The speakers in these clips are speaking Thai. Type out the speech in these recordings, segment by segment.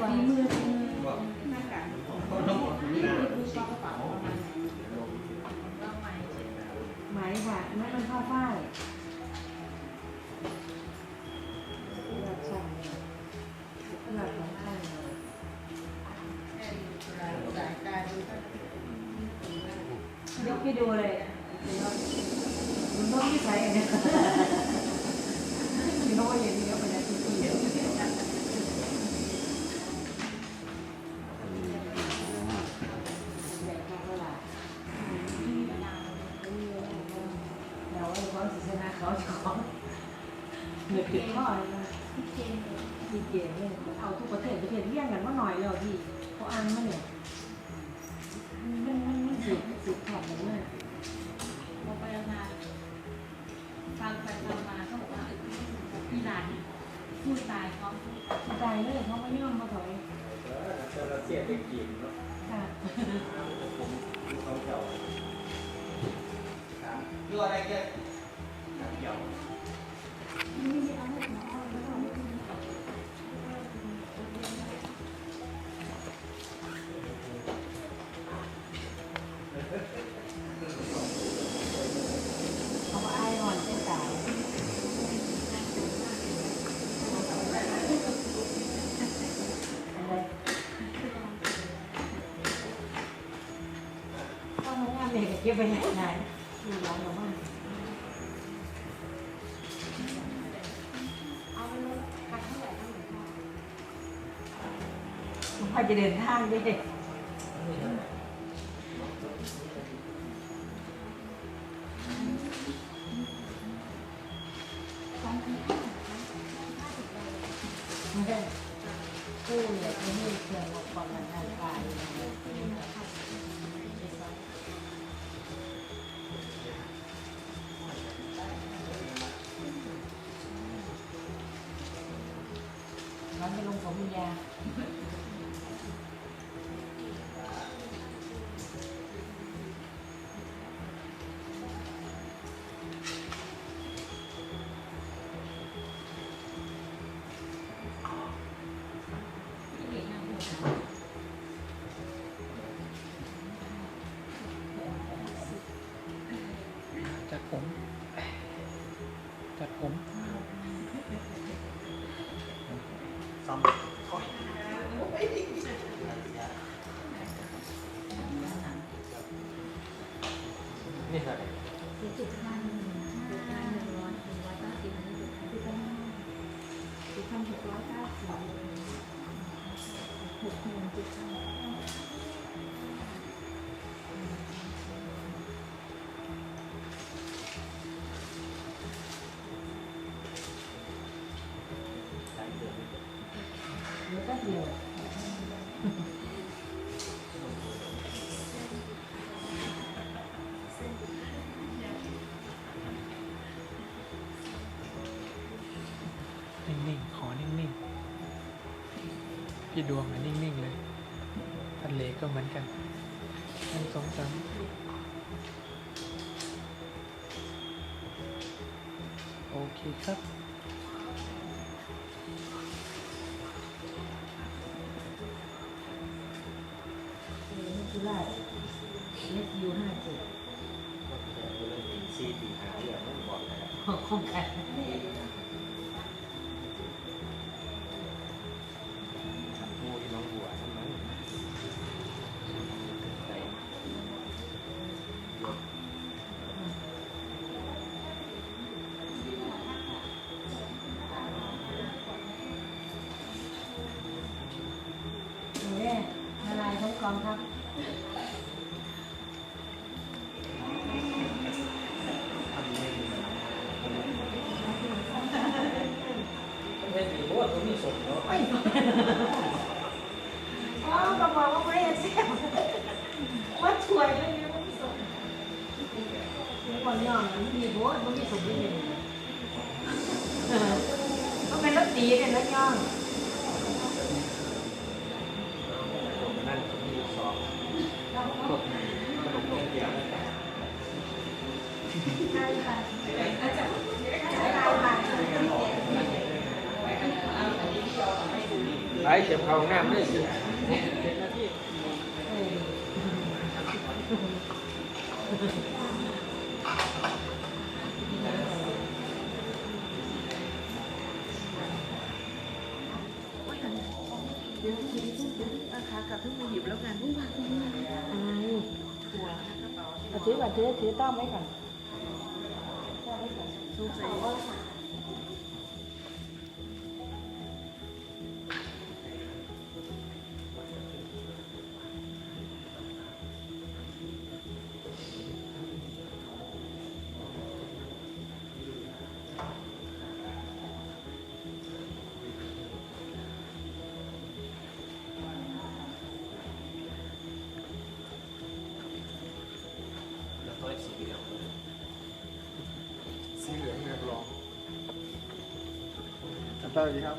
ฝีมือหน้ากากนี่คือปลากระเป๋าประมาณไหนไหมค่ะนั่นมันผ้าฝ้ายหลักช่างหลักของช่างยกให้ดูเลยมันต้องที่ใส่เนี่ยโน้ยอย่างนี้ก็เป็นอะไรที่ดีเราไอ้ความศิษนาเขาจะของเหนือติดข้อเลยนะที่เก่งเนี่ยเอาทุกประเทศเรียงกันว่าหน่อยแล้วพี่เขาอ่านมาเนี่ยมันสิบขอบเลยเนี่ยพอไปนานฟังไปฟังมาเขาบอกว่าพี่หลานพูดตายเขาใจเลยเขาไม่ยอมมาถอยเราเสียไปกินเนาะค่ะผมดูเขาเจ้ายั่วอะไรเยอะเกี่ยวเขาว่าไอ้อ่อนเส้นสายอะไรข้าวงานเด็กเก็บไปไหนดูร้านเราบ้างพอจะเดินทางด้วยกู้เนี่ยไม่ให้เพื่อนเราความทางกายน้องจะลงผมยาจัดผมซ้ำนี่อะไรเดี๋ยวก็เดียวนิ่งๆขอนิ่งๆพี่ดวงอะนิ่งๆเลยทะเลก็เหมือนกัน1 2 3โอเคครับที่ไล่เล็กยู574 4 5เดือนไม่บอกเลย โครงการงูที่น้องบัวทำไมใส่เนี่ยละลายทั้งกองทัพไม่ถือว่าตัวนี้สดเนาะ อ๋อก็บอกว่าไม่เสียว่าช่วยเลยเนี่ยมันส่งก่อนย่องมันมีโบสมันมีส่งด้วยก็เป็นรถตีเป็นรถย่อง นั่นมีสองกดขนมเปียก ใช่ค่ะอาจารย์ใช่ค่ะ ไปเก็บเขาน้ำด้วยสิ7 นาที เดี๋ยวทีนี้พูดราคากลับขึ้นมาหยิบแล้วกันผู้ว่าคุณอะไรหัวถือก่อนถือต้องไว้ก่อนสงสัยว่าสีเหลืองเนี่ยลองสวัสดีครับ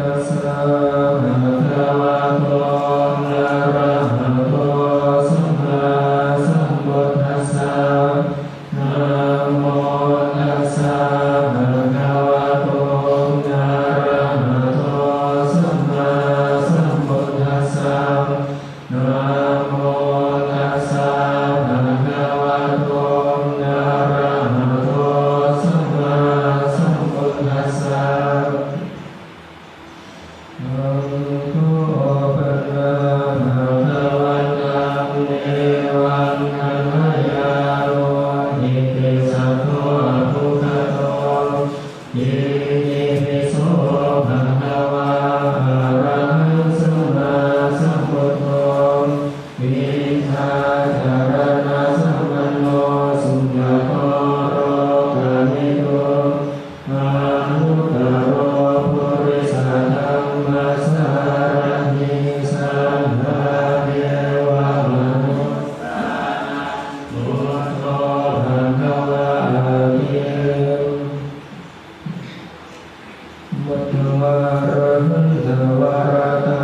ตัสสะภะคะวะโตอะระหะโต สสะนะโมปะระหะคะวะโตเอวังนะมะยาโรหิติสัพพะพุทธโตอิติปิโสภะคะวะอะระหังสัมมาสัมพุทโธวิชาจารณะสัมปันโนสุญญโตโรกามิโตอานุตตโรปุริสธัมมัสสารถิสัมภะเทวมนุสสานังพุทโธภะคะวะติมุตตวะระหันตวะระตา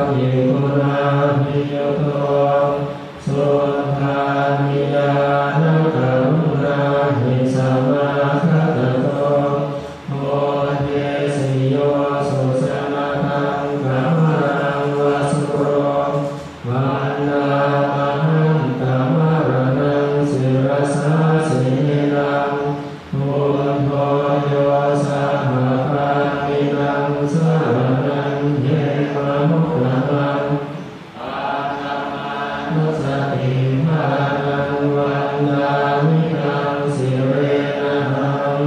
อิปุนาหิยโตสุทานิยานะกรุณาหิสัมมาคัตโตโมเทสิโยสุสนะตังกัมมังวสุโรวันนามหันตมรณังศิรสาสินังพุทโธโยสัพพะปามินังสรณังเยมะมุตตะมังอาตมานุสติมานังวันนามิตังสิเรนะหัง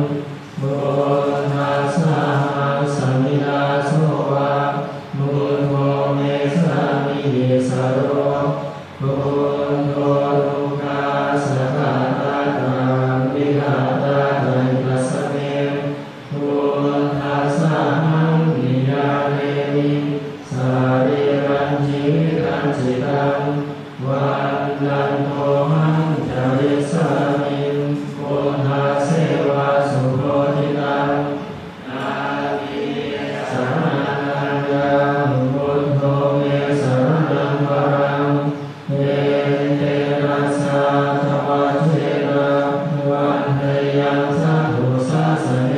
บุญทัสสะสมิลาโสวะบุญโภเมสามิหิสโรบุญโทลุกาสกาตาตังวิหาตาตังกัสสเมบุญทัสสะหังนิยาเนมิสารีรังชีวิตังจิตังวันนันโทหังจาริสามิปุณหาเสวะสุโภทิตังนาทิสรณังยังพุทโธเมสรณังวรังเอเตนะสะทวัชเชนะวันเทยังสัพพุสัสสเน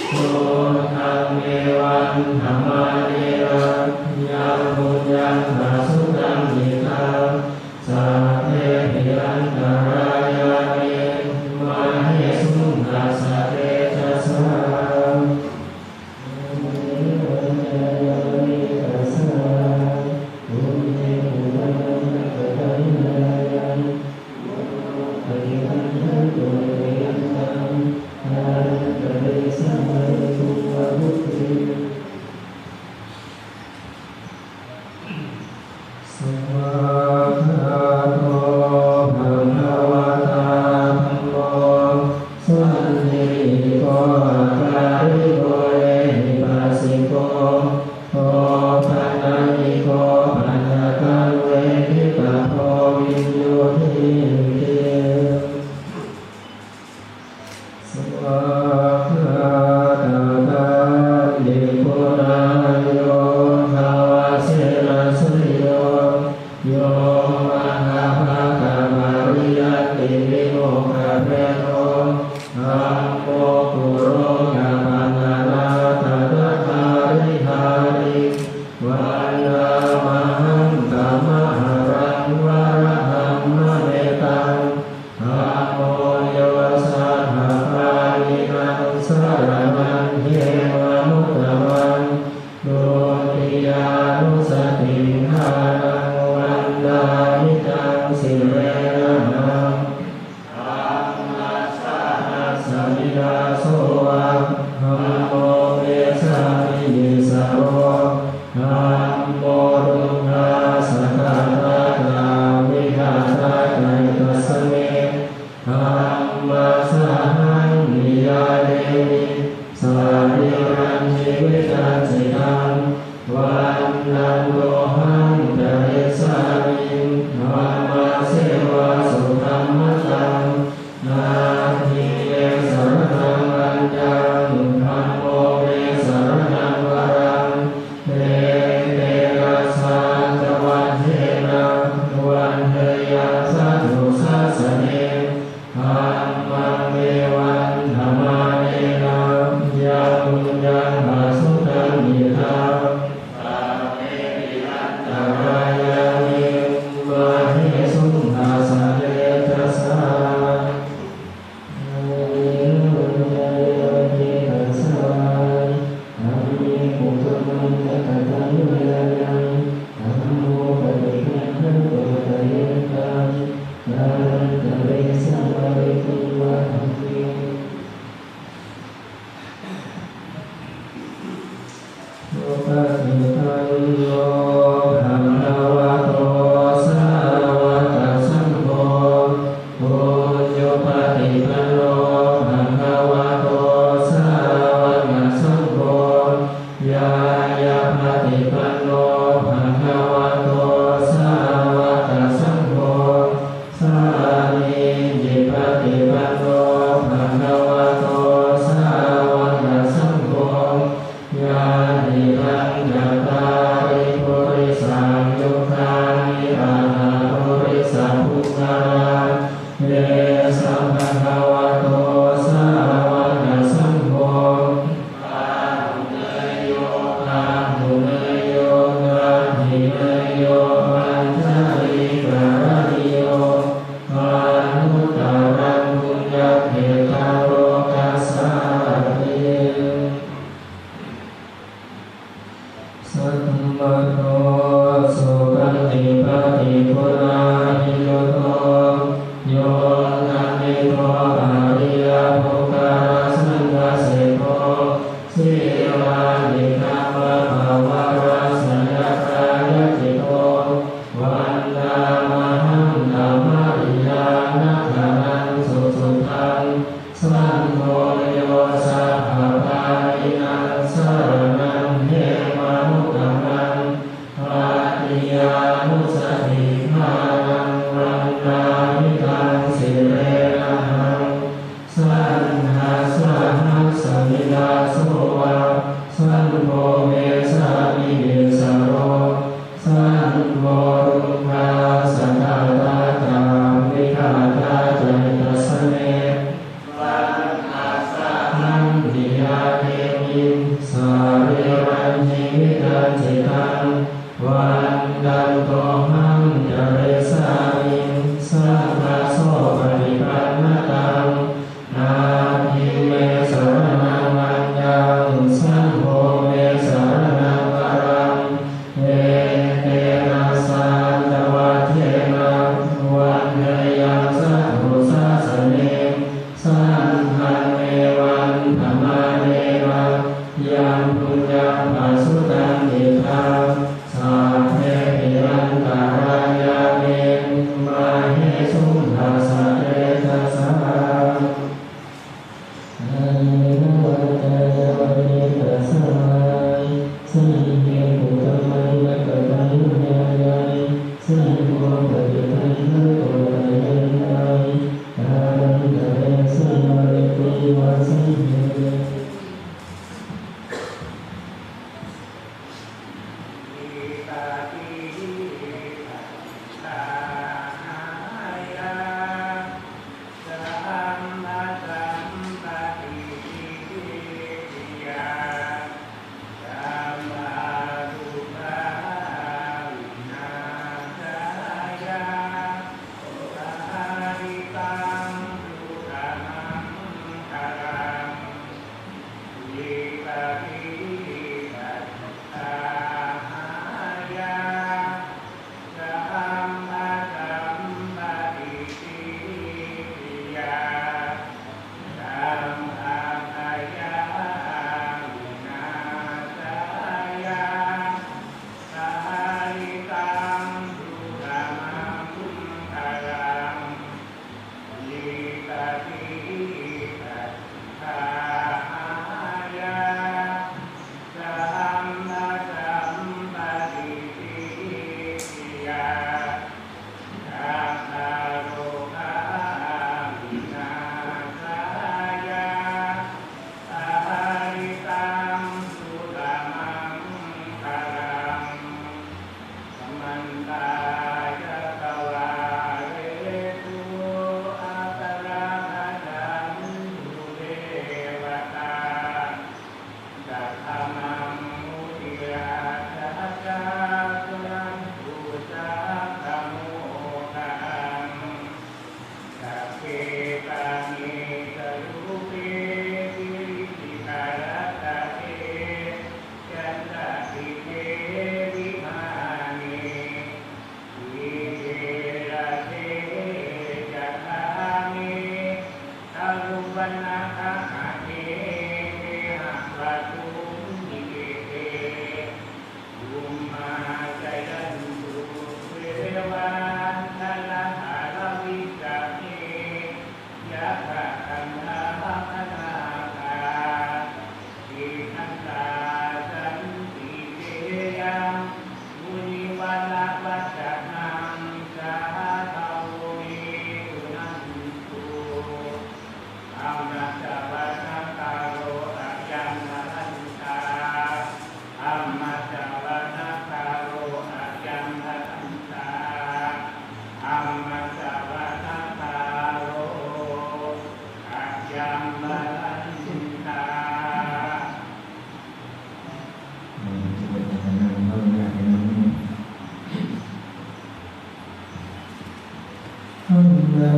พุทธังเมวันธัมมาเนรังยังบุญยังหาสุตังหิตังสัพเพหิอันตรายาเมมาเหสุนัสสะเตจัสสะสวากขาโตภะคะวะตาธัมโมสันนิโกอาการิโกเอหิปัสสิโกโอปันนิโกปัญญกังเวทิตาโพวิญโยทิเตสวากขาตาตาลิปุนาโยภาวะเสนะสโยโยมหาภาคมาริยติวิโมกขเปโนอัมโมกุโรกาปันนาตตะทาริหาริวันนามหันตมหารังวรหัมมะเมตังอะโมโยสัพพะปานินังสรณังเยมะมุตตะมังโดติยานุสติทานังวันนามิตังสิเรนะหังธัมมัสสะสมิลาโสวะธัมโมเมสามิหิสโรธัมโมรุกาสกาตาตังวิหาตาตังกัสสเมธัมมัสสะหังนิยาเนมิสารีรังชีวิตังจิตังวันนันโตหังจาริสามิธัมมาเสวะสุธัมมตังนาทิเยสรณังอัญญังธัมโมเมสรณังวรังเตเตนะสะทวัชเชนะวันเทยังสัพพุสัสสเนธัมมังเมวันธัมมาเนนะยัง ติปันโนภะคะวะโตสาวกสังโฆปุญโญปฏิปันโนภะคะวะโตสาวกสังโฆญาญาปฏิปันโนภะคะวะโตสาวกสังโฆสามีจิปฏิปันโนภะคะวะโตสาวกสังโฆญาณิทังจัตตาริปุริสังยุคานิอาหาปุริสังภุคาเยสัมภะคะวะโตสาวกสังโฆอาหุเนยโยอาหุเนยโยอาหิเนยโยปัญจริกรณิโยอานุตตรังบุญญาเขตาโลกัสสะเตสัตมะโตสุปฏิปฏิปุราหิโยโตโยนะเมโตอะริยภูคาสังฆเสโกสิวานิกามะภาวะรัสยกายจิโตวันดามหังธัมมาริยานัคขังสุสุทังสังโฆโยสัพพะปารินังสรณังเทมานุกัมมังอาติยานุสติภานังรันดามิตังสิเรนะหังสันหาสหัสสมิลาโสวะสันโฆเมสามิเดสโรสันโฆรุภาสัทธาตาจามวิฆาตาจาริตสเนวันอาสาหังดิยาเทมิสาริรัญญิวิตันจิตังวันดันโตหังจเรสามิสังฆโสปฏิปันนตังนาทิเมสรณังมัญญังสังโฆเมสรณังวรังเอเตนะสันตวัฏเทนะวันเนยังสัทธุสัสสเนสังฆังเมวันธรรมาเนนะยังปุญญังปัสสุตังอิทังสัพเพปิรันตารายาเมมาเหสุทัสสะเตทัสสะอานิโนวัตยาวิตัสสะสังเกตุตมังนะกตังญายังสังโฆปฏิปันโนโตยันตังอารันตะเรสัมมาริปุวะสังเฆ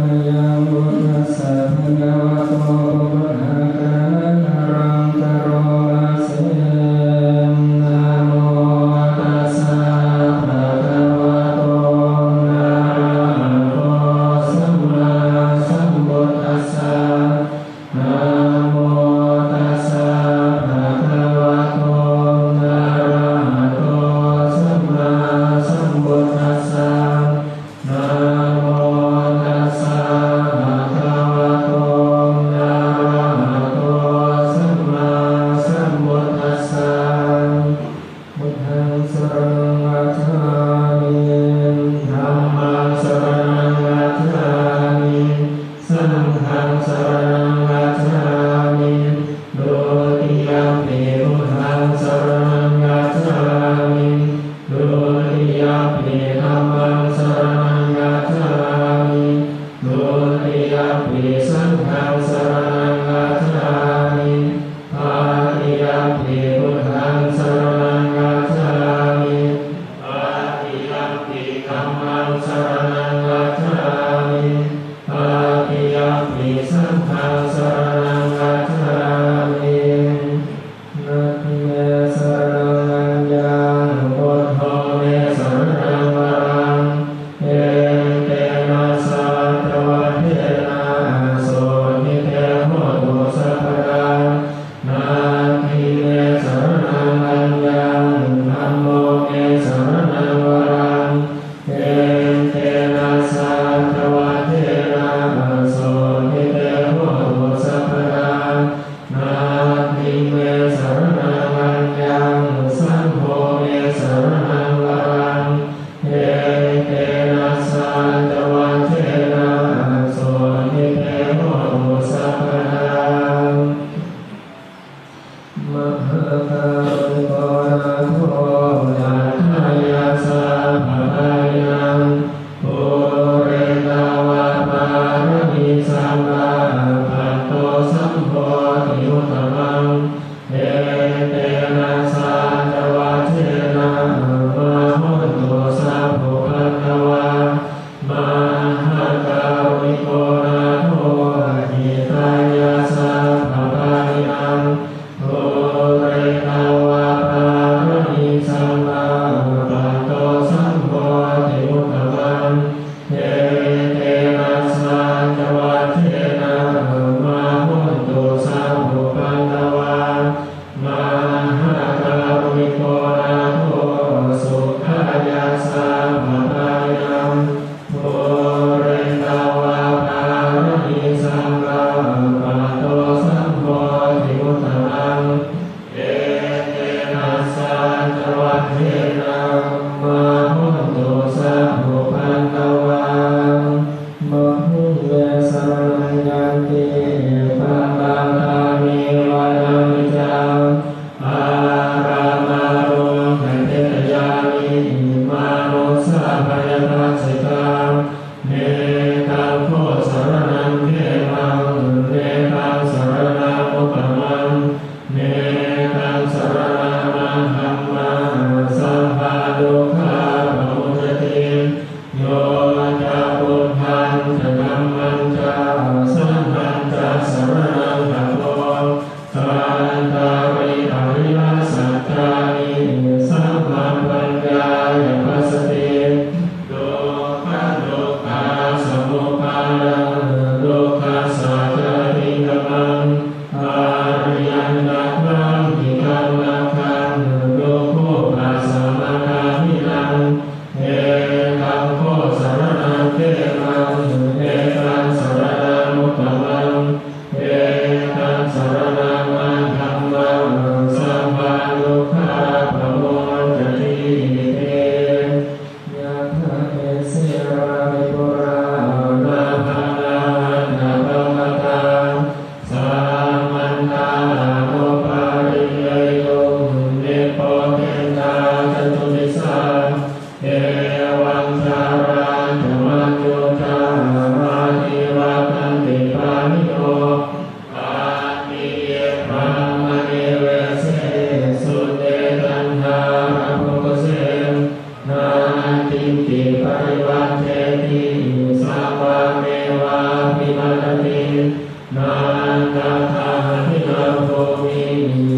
มยังบุตตัสสะภะคะวะโตอะระหะโตอะระหะโตสัมมาสัมพุทธัสสะนะโมตัสสะภะคะวะโตอะระหะโตสัมมาสัมพุทธัสสะนะโมตัสสะภะคะวะโตอะระหะโตสัมมาสัมพุทธัสสะพุทธังสรณังคัจฉามิธัมมังสรณังคัจฉามิสังฆังสรณังคัจฉามิดุติยมปิพุทธังสรณังคัจฉามิดุติยมปิธัมมังสรณังคัจฉามิดุติยมปิสังฆังสรณังคัจฉามิตติยมปิพุทธังสรณังคัจฉามิตติยมปิธัมมังสรณังคัจฉามิตติยมปิสังฆังสรณังคัจฉามินะเมสรณังยังพุทโธเมสรณังวรังเอเตนะสัตวะเทนะโสนิเตโหตุสัพพะนาทิเมสรณังอัญญังธัมโมเมสรณังวรังเอเตนะสัตวะเทนะโสนิเตโหตุสัพพะนาทิเมสรณังอัญญังสังโฆเมสรณังวรังเอเตนะสัตวะเทนะโสนิเตโหตุสัพพะมหาการุณโโทยัตถายาสัพพะยังปุเรตาวะปารมิสัมมาปัตโตสัมโพธิอุตตมังเอเตนะสัตวะเทนะมะโหตุสัพพุคะทวามหาการุณโโทหิตายาสัพพะยังปุเรตาวะปา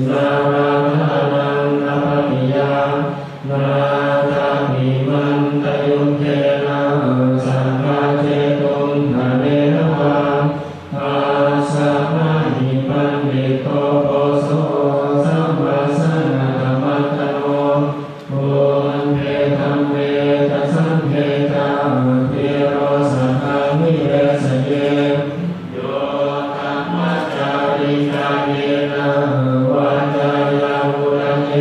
นาราธานังนาปปิยานาคามิมันตยุเทนะสังฆาเจตุงหะเนนะวาอาสะมาหิปันเดโตโปโสสัมมาสันนะธรรมัตตโนโอเทธัมเมตัสสังเทตาเทโรสังฆามิเรสเยโยธัมมัจจาริกาเยนะวาจายาวุรัญญ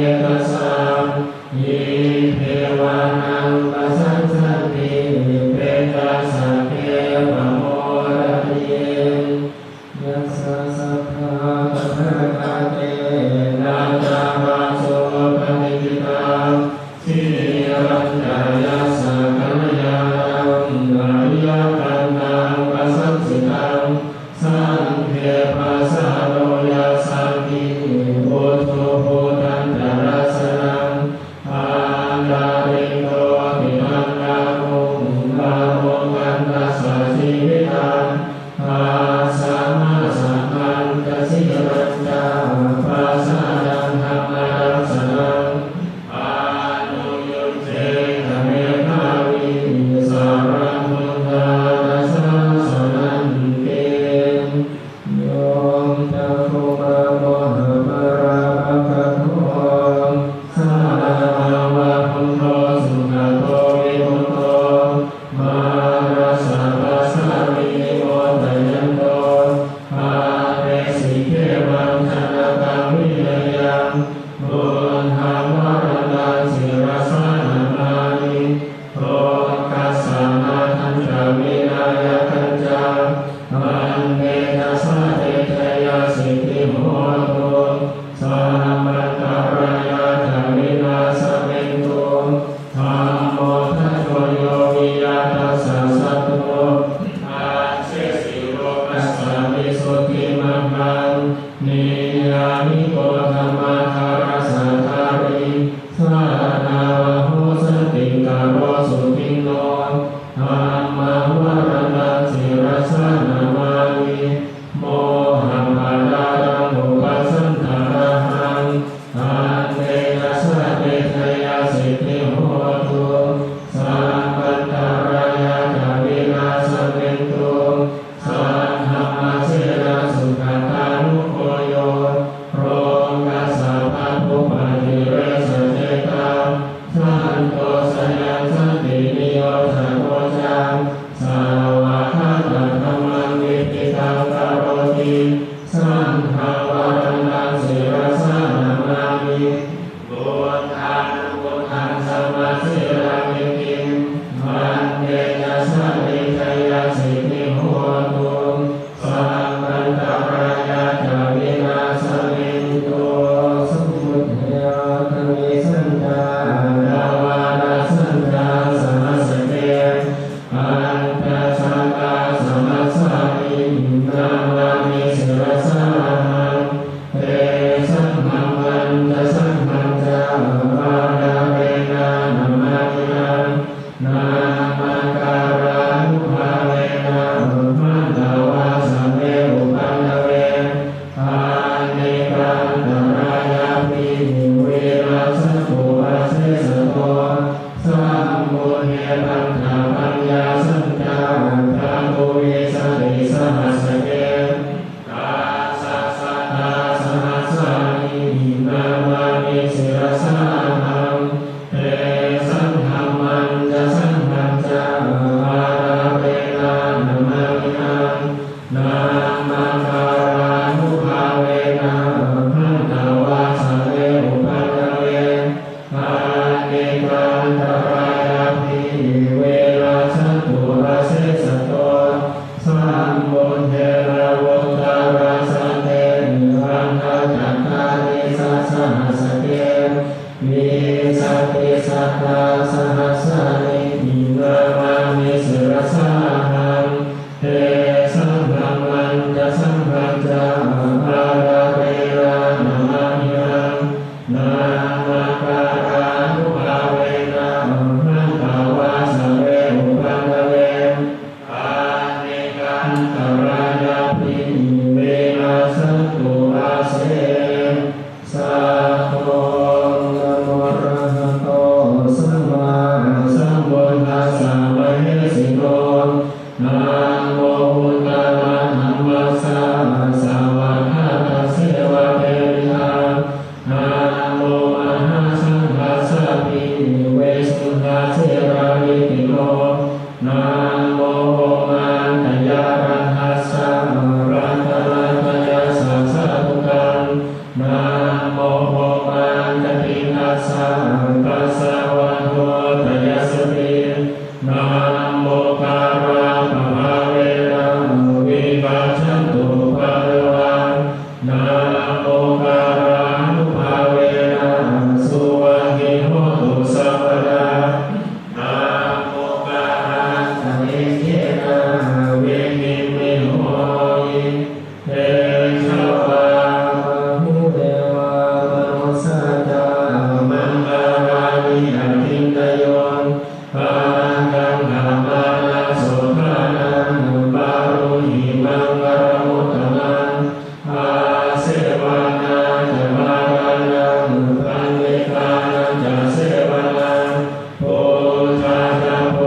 ะโฆนะโมอะระหะโตสัมมาสัมพุทธัสสะมะเหสิโตนะโมพุทธะธัมมัสสะสาวะคาตเสวะเทริยานะโมมหาสังฆัสสะภิเวสุทธาเสรานิติโลนะโมโหมันตยารัตถัสสะรัตนัตยาสัสสะทุกังนะโมโหมันตติทัสสะตัสสะวะโตตยาสตินะโมการะปะภะเวนะวิปัสสันตุภะคะวันนะโมการะนุภาเวนะสุวังคิโหตุสัพพะดานะโมการะตะเนเกนะเวมิมิโหยิเตชะวะมุเดวะมนุสสะจามังคารานิอทินตโยปานังธรรมานาโสภานังบารุหิมังกรมุตตมังอาเสวานาจะมารานังปันนิกานังจะเสวานังโพธาจะโพ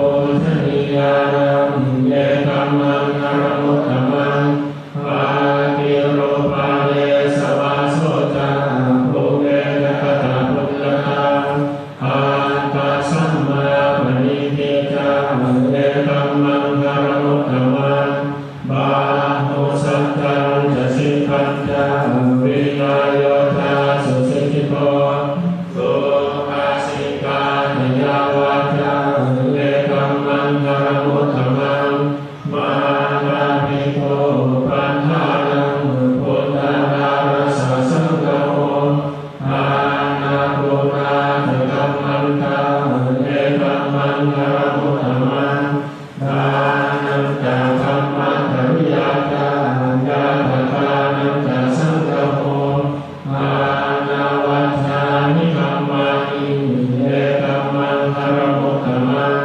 ธนิยานังเยกัมมังกรมุตตมังอาคิโรปาเนสวาโสจาภูเกนะกตาพุทธาอาตัสสัมมาปณิทิจาเยกัมมังกรมุตตมังบาหุสัจจังจะสิกขันจาวินายโยธาสุสิกิโตสุภาสิกาตยาวาจาเยกัมมังกรมุตตมังมาราภิโตปัฏฐานังพุทธานาสัสสังฆโมอานาปุราเถกัมมันตาเยกัมมังกรมุตตมังดานังจาธัมมังปริยาจายาตถานังจาสังฆโมอานาวัฏฐานิกัมมานิเยกัมมังกรมุตตมัง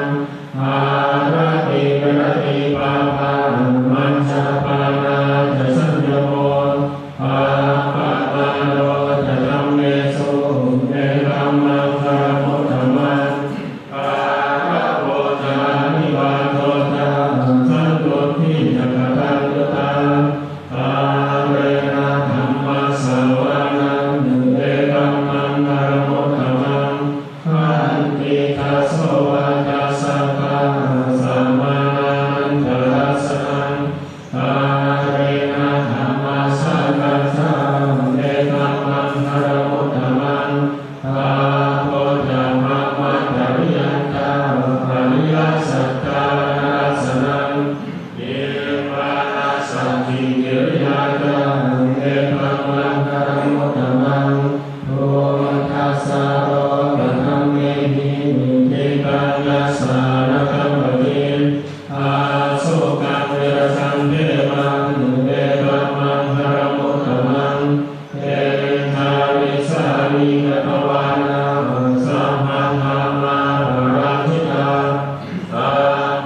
อาระติกรติปาปามัญจปานาจะสัญญโมอาปะมาโนจะธัมเมสุเยกัมมังกรมุตตมังอาระโพธานิวาโตตาสันตุทิจักตังตุตาอาเรนะธัมมัสสวานังเยกัมมังกรมุตตมังขันติทัสสวะตัสสะกาสัมมานันตรัสสะนังอาเรนะธัมมัสสะกัสสะเยกัมมังกรมุตตมังอาโพธามัมมัตตริยันตาอริยสัจจานัสสนังเยปานาสัจจิกิริยาจาเยกัมมังกรมุตตมังโพธัสสะโรกธัมเมหิทิกัญญาสารคัมปติอาโสกังเวรสังเทมังเยกัมมังกรมุตตมังเอทาวิสามิกตวานาสัมมาธรรมาราธิตาอา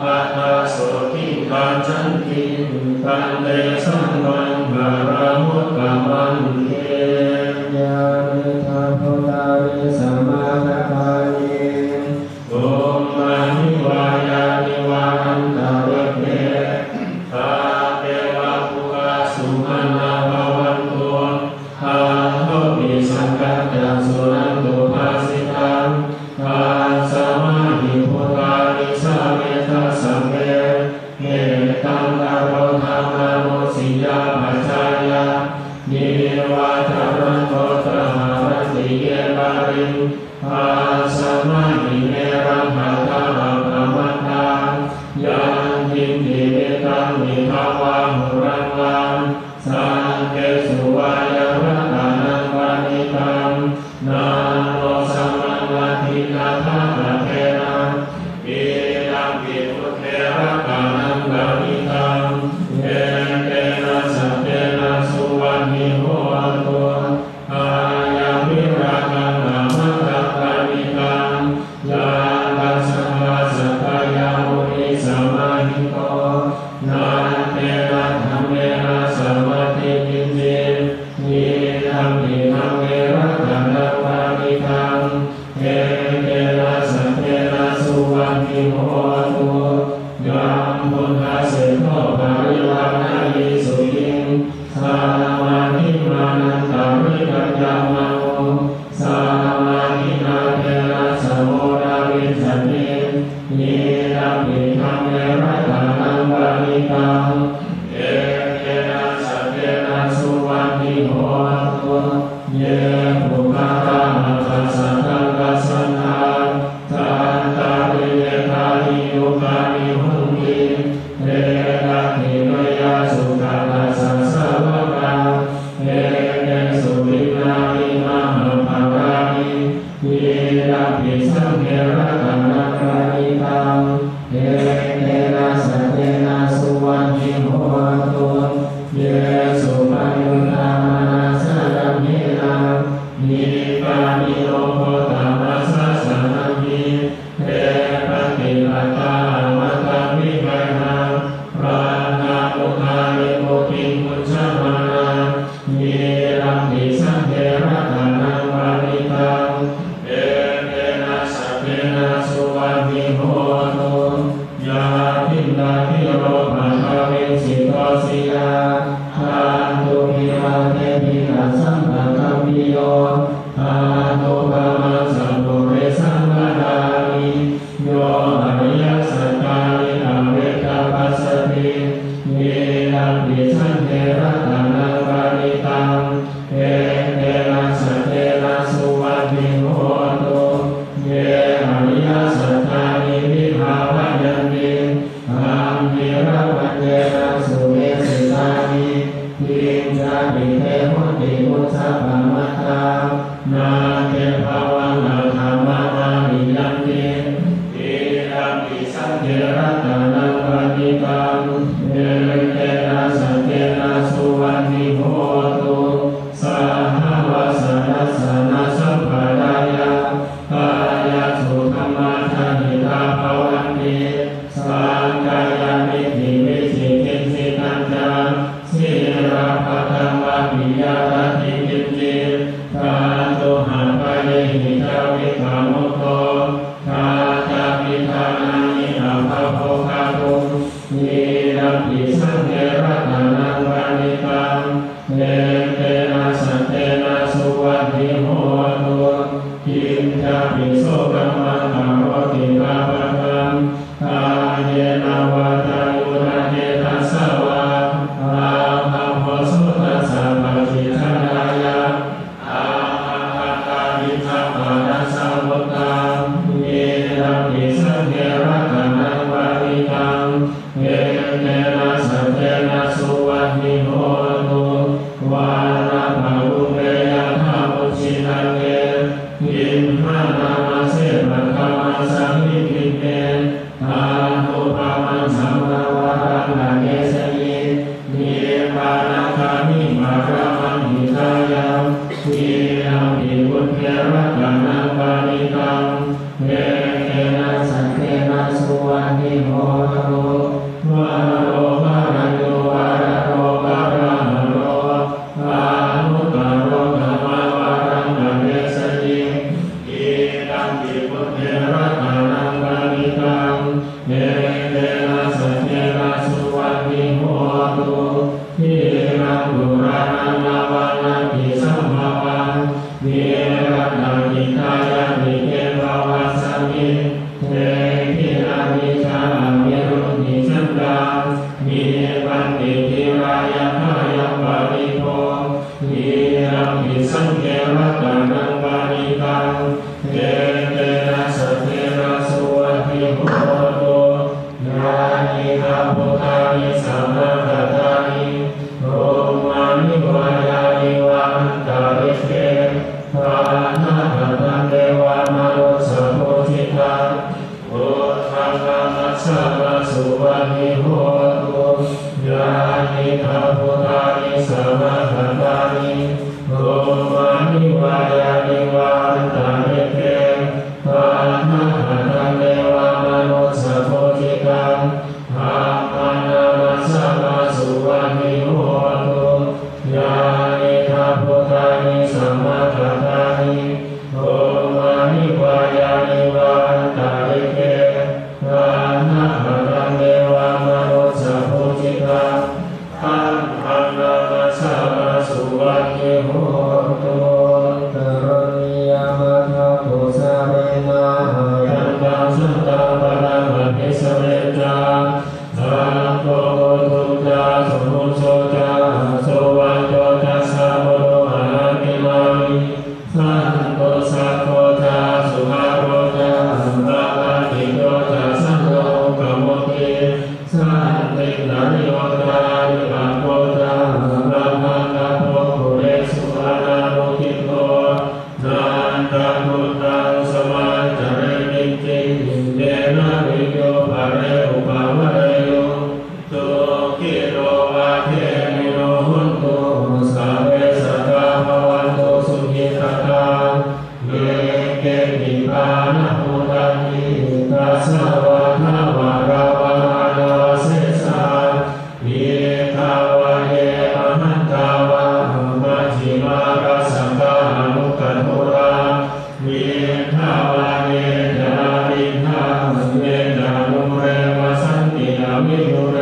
ปัตตาโสทิกัจจันติปันเตสังวังบารามุตตมันเตยานิธาโพธาวิสัมมาทัพพานิโอมานิวายานิวาหันตาเวเทตาเตวะภูกาสุมานาภวันตุอาโทปิสังกัจจสุนันตุภาสิตังกาสมาหิภูตานิสาเมทัสสัมเมเมตังกโรธรรมโมสิยาปัจจายานิวาจารันโตตหารันติเยบาริงอาสมาหิเมรังหัตถะปะมัตตังยังทิมทิเมตังมิภาวะหุรังวังสังเกสุวายะรัตานังวานิตังนาโมสัมมังวัทินาภะคะเทนะอิดังปิพุทเทระกานังกามิตังเยเตนะสัพเพนะสุวังหิโหตุอายังวิราคังนามัตตกามิตังยาตัสสะภะสัพพยามุนิสัมมาหิโตนาเตนะธัมเมนะสัมมาทิฏฐินิธัมมิธัมเมระ วิรัมปิสังเขระตนะปาริตังเอเตนะสัตเตนะสุวัญญิโหตุเยสุปัญญามานาสรัมเมนะนิปานิโลโภตมัสสะสนัมมิเตปฏิปัตตามัตตวิปัสนาปรานามุทานิโมติมุชฌามานานิรัมปิสังเขระตนะปาริตังเอเตนะสัพเพนะสุวัญญิโหตุยาทิมนาทิโรภะคะเวสิโตสิยาทานตุมิราเทมินาสัมภะคัมปิโยทานตุภะมัสสะปุเรสัมมาดามิโยอริยสัจจานิอเวทปัสสติเยนะปิสังเขระตนะปาริตังเอเตนะสัตเตนะสุวัญญิโหตุเยอริยสัจจานิวิภาวะยันติธัมมิระปัจเจนะสุเมสิตานิทิมจาปิเทหุติมุสสะปะมัตตานาเตภาวังนาธรรมะมานิยันติอิรัมปิสังเขระตนะปาริตังเอเตนะสัตเตนะสุวัญญิโหตุสาหวสนัสสนะสัมปะดายากายสุธัมมาทานิตาภวันติสังกายามิถิวิสิกิสิตัญจาสิราภะธัมมาปิยาตติกิจจิทาตุหัปะเยหิจาวิกามุตโตทาจามิทานานิอาภะโภคาตุนิรัมปิสังเขระตนะปาริตังเอเตนะสัตเตนะสุวัญญิโหตุทิมจาปิโสกัมมังคารติกาปะทังกายเยนะวาจายุระเนตัสสะวะอาภัพโพสุตัสสะปะจิตตัญญายะอาภัพตาวิทัพพะนัสสะมุตตังเยรัมปิสังเขระตนะปาริตังเอเตนะสัตเตนะสุวัญญิโหตุวานะภะวุเรยะธามุชินังเกอิมหะนามาเสภะคะมาสังวิกิเตทานุภามังสัมมาวะรังนาเกสยินิปานาคามิมารามังหิตายาวิรัมปิพุทเทระตนะปาริตังเอเตนะสัตเตนะสุวัญญิโหตุวะโรหะรันโยวะระโรวะระหะโรอานุตตโรธรรมวารังนาเกสยิอิรัมปิพุทเทระตนะปาริตังเอเตนะสัตเตนะสุวัญญิโหตุทิรังปุรานังนาวานังปิสัมภวังเวรัตนังอิทายะวิเกภาวะสัมมิเตทินามิชามิรุณิสันดามิปันติทิรายะทายะปาริโภวิรัมปิสังเขระตนะปาริตังเอเตนะสัตเตนะสุวัญญิโหตุญาณิคาพุทธานิสัมมาทัฏฐานิโรมานิวายานิวันตาริเกทานาทัตตังเดวามนุสสะโพธิตังพุทธังมัสสะสุวัญญิโหตุญาณิคาพุทธานิสัมมาทัฏฐานิโรมานิวายานิวันตาริเกทานาทัตตังเดวามนุสสะโพธิตังธัมมานามัสสะสุวัญญิโหตุญาณิคาพุทธานิสัมมาทัฏฐานิโรมานิวายานิวันตาริเกทานาทัตตังเดวามนุสสะโพธิตังธัมมานามัสสะสุวัญญิโหตุกรณียมัทธะโกสะเรนะหายันตังสัตตะปะระมะภิสเวจาสังโฆทุกขะสมุโสจาโสวัจโจทัสสะโมโนอะระติมามิสันโตสัพโพธาสุภาโรจาสัพพะติโยทัสสะโลกมุติสันตินาริโยตาริอัปโปธาสัพพะกะโพปุเรสุอานาโมทิโตนันต พุทธังสมาจาริกิติเดนะวิโยภะเรอุปาวะเรโยตุกิโรวะเทมิโนหุนตุสัพเพสัตตาภวันตุสุขิตตาเยเกติปานะโหตันติตัสสะวะทาวะราวะโนเสสะวิทาวะเยมหันตาวะมัชฌิมารัสสะกานุกัตโตระวิทาวะเยจาริธาเวจานุเรวสันติอวินุเร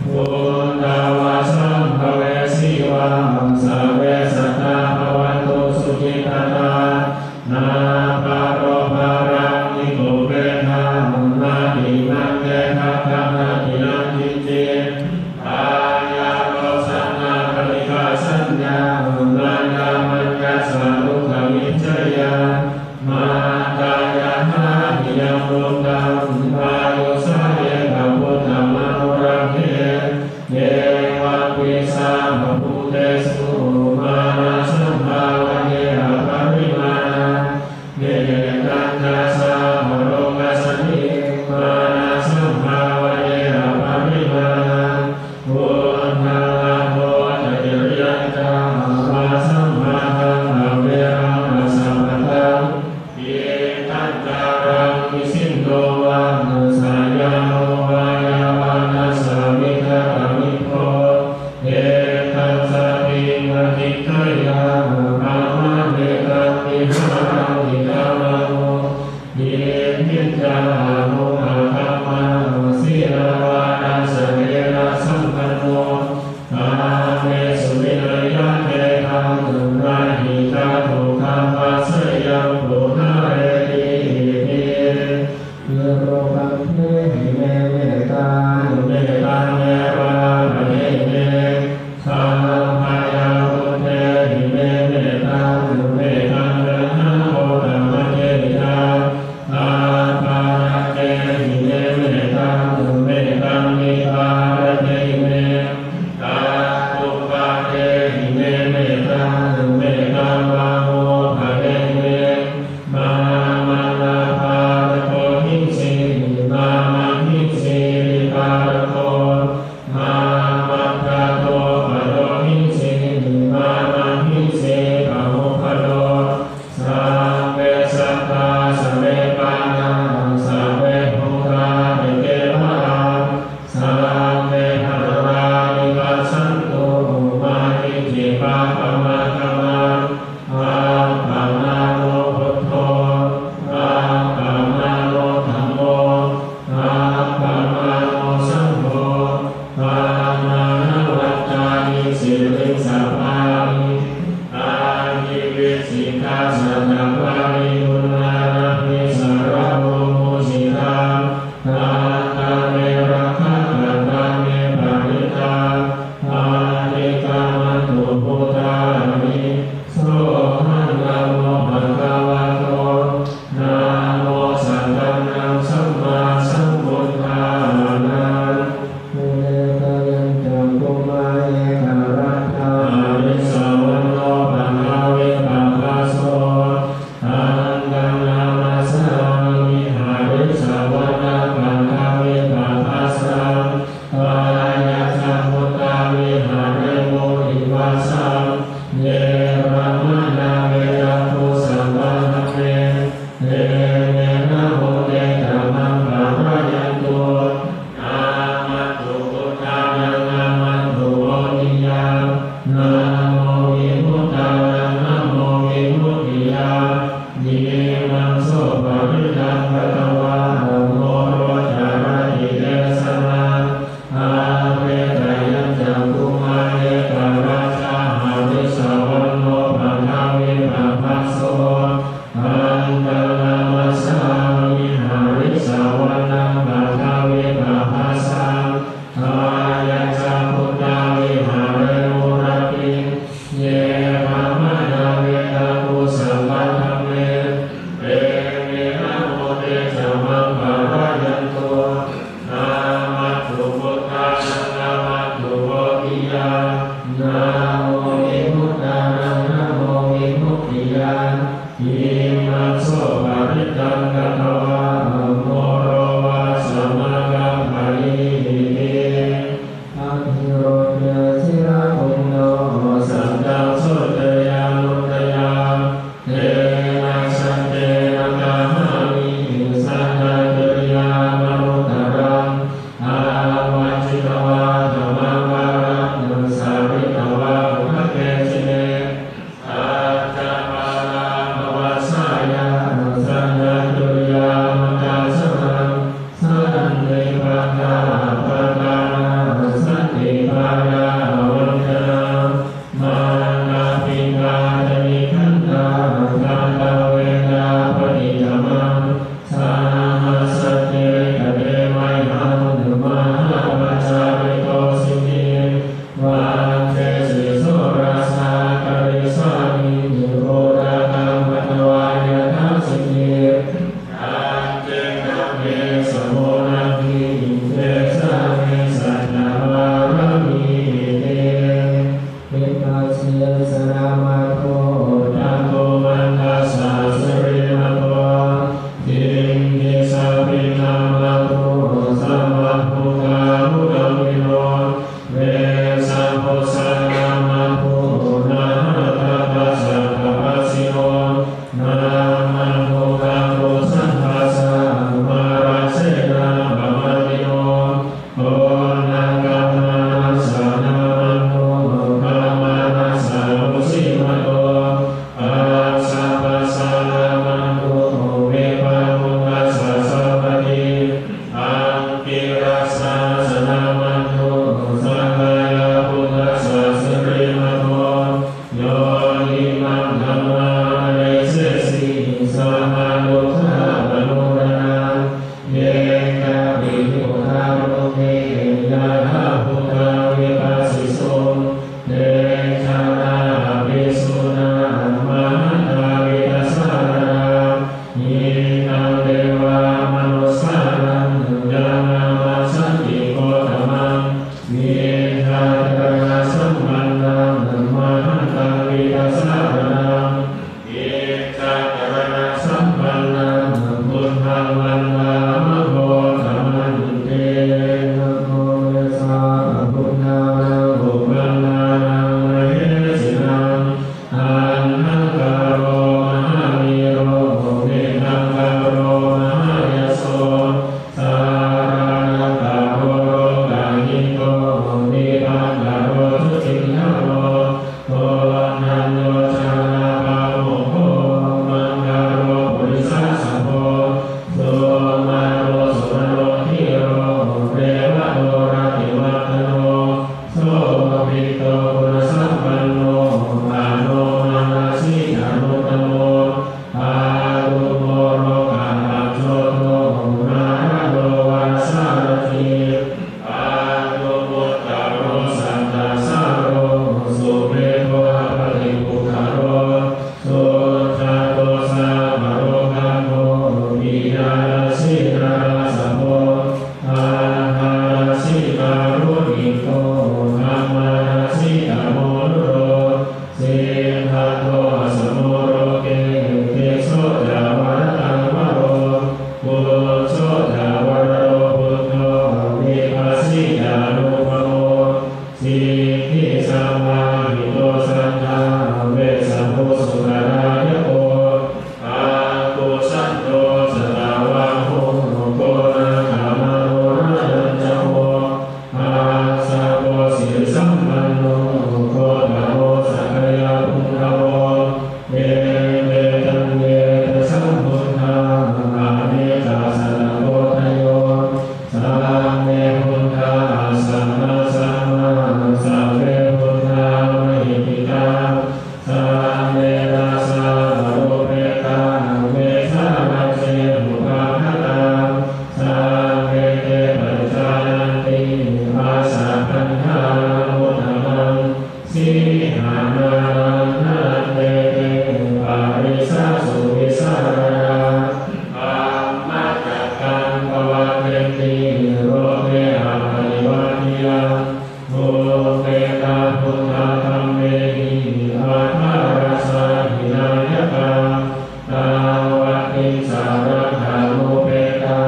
ปุณตาวะสัมภเวสีวะสัพเพสัตตาภวันตุสุขิตตานาภาโรภารังนิโกเปนะนาทินังเกทัพพะนาทินังทิเจปายาโรสันนาคลิกาสัญญานาญามัญญาสารุขวิจยามาตายาหาหิยมรุตตังวายุสาเยกพุทธมโนรังเทเยวังปิสาภพุเตสุมานาสัมภาวะเยอภริมานาเยกัญจสาภโรกัสสนิมานาสัมภาวะเยอภริมานาพุทธังโพธิจริยันตังวาสัมมาทังอเวรังสัมปตังเยตัญจารังวิสินโตวะสายาโนวายาวานัสสามิทะกมิโพเอตัสสะปิงอติทยาภามะเมตังมิหารังอิกามังโมเยทิจาโนภะคะมาสิราวานัสสะเรนะสัมปันโนกาเมสุวิริยะเทธังนาหิตาทุกขังปัสสยังปุณะเรติติเยโรปังเทหิเมเมตตาเมตตาเมวะภะเนเมสัมภะยังพุทเทหิเมเมตตาเมตตังระหะโมตัมมะเจติตาอาภาระเตหิเมเมตตาเมตตังนิพาระเตเมตาตุปะเตหิเมเมตตาเมตตังวะโมภะเนเมมามานาภาระโกหิสิมามาหิสิริภาระโกมามัคคะโตภะโรหิสิมามาหิสิภะโมภะโลสัพเพสัตตาสัพเพปานาสัพเพภูตาเตเกวะราสัพเพธรรมานิปัสสันตุมานิจิปะปะมาคะมาอาปะมาโนพุทโธอาปะมาโนธัมโมอาปะมาโนสังโฆอามานะวัจจานิสิริสัพพานิอานิวิสิกขาสัจจวาริมุนานะภิสารโมโมสิตาตาตาเมระคะกัตตาเมปะริตาอานิกามันตุพุทธานิโสหังนะโมภะคะวะโตนะโมสัตตังนังสัมมาสัมพุทธานังเมตยันจังกุมาเอกรัตถาริสาวันโนภะคะเวภะคะโสอังกังนามาสามิหาริสาวันนะภะคะเวภะคะสังวายาสัมพุทธาวิหาเรโมหิวัสสังเยระมะนาเวระภูสัมปันเตเตเนนะโหเตธัมมังภะระยันตุนามัตถุพุทธานังนามัตถุโอนิยังนะโมวิพุทธานังนะโมวิมุตติยายิมังโสภะริตังภะคะวะโมโรจาระติเตสนะอาเวทยัญจังกุมาเอกราชาหาริสาวันโนภะคะเวภะคะโสอังกังนามาสามิหาริสาวันนะภะคะเวภะคะสังวายาสัมพุทธาวิหาเรโมระปิเยภะมะนาเวตาภูสัมปันธเม มัสโสปะริตังกตวะโมโรวะสมะกัปปะริหิอะภิโรเยสิระปุณโญสัตตังสุตยานุตยาเทนะสันเตนะกามามิสันตังตุยามนุตตรังอาวัจจิตวะธัมมังวาระนังสาริตวะอุปเกสิเนอาจาปาลาภวัสสายาสันตังตุยามกัสสมังสันติปัฏฐาปะกานาสันติปาราวันตนามานาปิกาตนิขันธาคันตะเวนะปฏิจจมังสานาสเตกะเดวัยหังมหาปัจจาริโตสิกิวันเทสิโสราสากริสามิโรดาตังปัตวายะทัสสิกิอันเจนะเมสโมนะภิเตสะเมสันนาวารมิเตเปตัสเยสรามาโตตัมโกมันทัสสะสริมาโตทิงกิสาปินามาโตสัมมาภูกามุตมิโนเวสัมโพสังนามาโพนาหะตาปัสสะภะปัสสิโนนามาโพกาโพสัมภัสสะมาราเสนาภะมัตติโนโอนังกัมมานัสสะนามาโพกัมมานัสสะอุสิมาโตปัสสะปัสสะนามาโพเวปะมุตัสสะสัพพะติอังกิรัสสะสนามาโพสังฆายาพุทธัสสะสริมาโตโยนิมังธัมมาเรเสสิ ติสารคาโมเปตา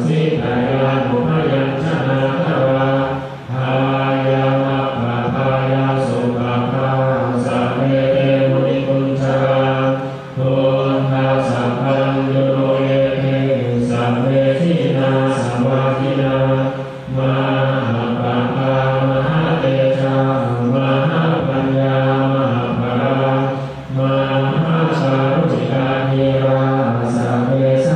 สิทายานุพยัญชนะทวาพายามัปปะพายาสุปะพาสัพเพเตมุนิกุญชาทุนทาสัพพัญญโนเยเทสัพเพทินาสัมวาทินามหาปะพามหาเตชามหาปัญญามหาภารามหาสารุจิตานิราสัพเพสั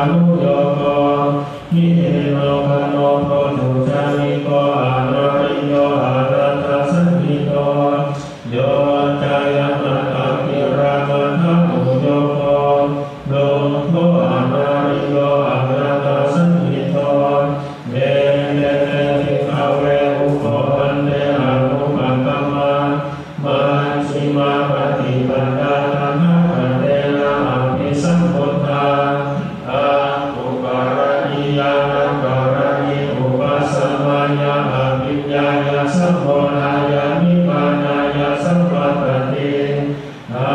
นุโยโกหิเนโนคโนโพธุจามิโกอาราริโยอาราตัสสิโกโยจายานัตติรามันทมุโยโกโดโคอาราริโยอาราตัสสิโกเวเนเนทิภาเวอุโภคันเตอานุปัตตมามัชฌิมาปฏิปทาธรรมะคันเตนะอภิสัมพุทธาอาอุปาริยานักการณิอุปัสสมายาอภิญญายาสัมโพธายานิพพานายาสัมปัตติอา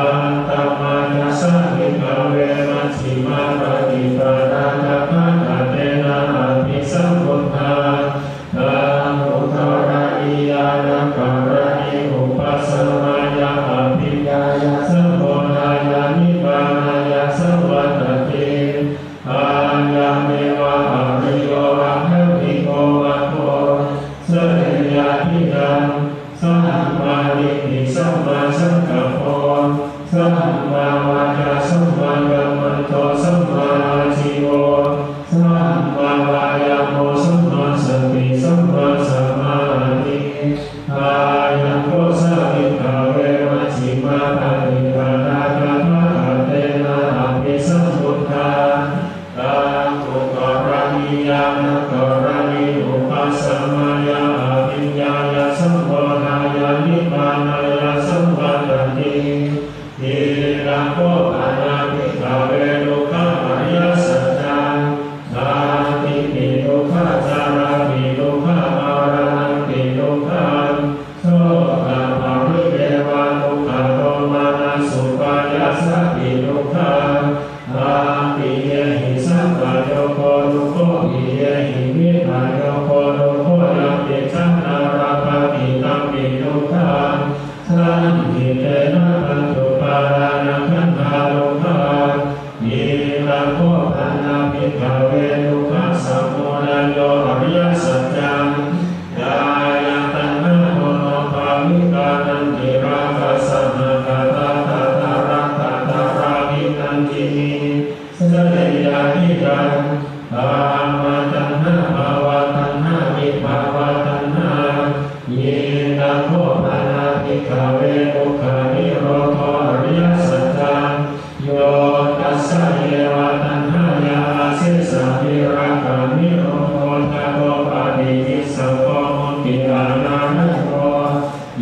ตมานัสสะภิกขเวมัชฌิมาปฏิปทาธรรมะคันเตนะอภิสัมพุทธาอาอุทาริยานักการณิอุปัสสมายาอภิญญายาสัมโพธายานิพพานายาสัมปัตติอาญาเมวะอริโยอัคคัติโกวัตโตสเตยาภิรังสัมมาทิฏฐิสัมมาสังกัปโปสัมมาวาจาสัมมากัมมันโตสัมมาอาชีโวสัมมาวายาโมสัมมาสติสัมมาสมาธิอายังโกสะภิกขเวมัชฌิมาปฏิปทาธรรมะคันเตนะอภิสัมพุทธาอาอุปาริยานักการณิอุปัสสมายาอภิญญายาสัมโพธายานิพพานายาสัมปัตติทีรังโกอานาภิกขเวโลกะอริยสัจจังอาติปิโลกะจาราปิโลกะอารานังปิโลกะโสกะภาริเทวานุขะโตมานะสุปายาสะปิโลกะอาปิเยหิสัมปะโยโคลุโคปิเยหิวิหารโยโคลุโคยัมปิจันนาราภปิตัมปิโลกะสันติเตนะปันตุปารานะขันธาโลกะยิรังโกปันนาภิกขเวลุกะสัมโมนันโยอริยสัจจังยายังตัณหาโมโนภาวิกานันติราคะสัมมาคาตาตาตารัตตาตาราภินันติมิสเตยาภิรังอามาตัณหาภาวะตัณหาวิภาวะตัณหายิรังโกปันนาภิกขเวลุกะนิโรธอริยสัจจังโยตัสสะเยวะตัณหายาอาเสสะวิราคะนิโรธทะโกปะติทิสัพพะมุติอานานะโก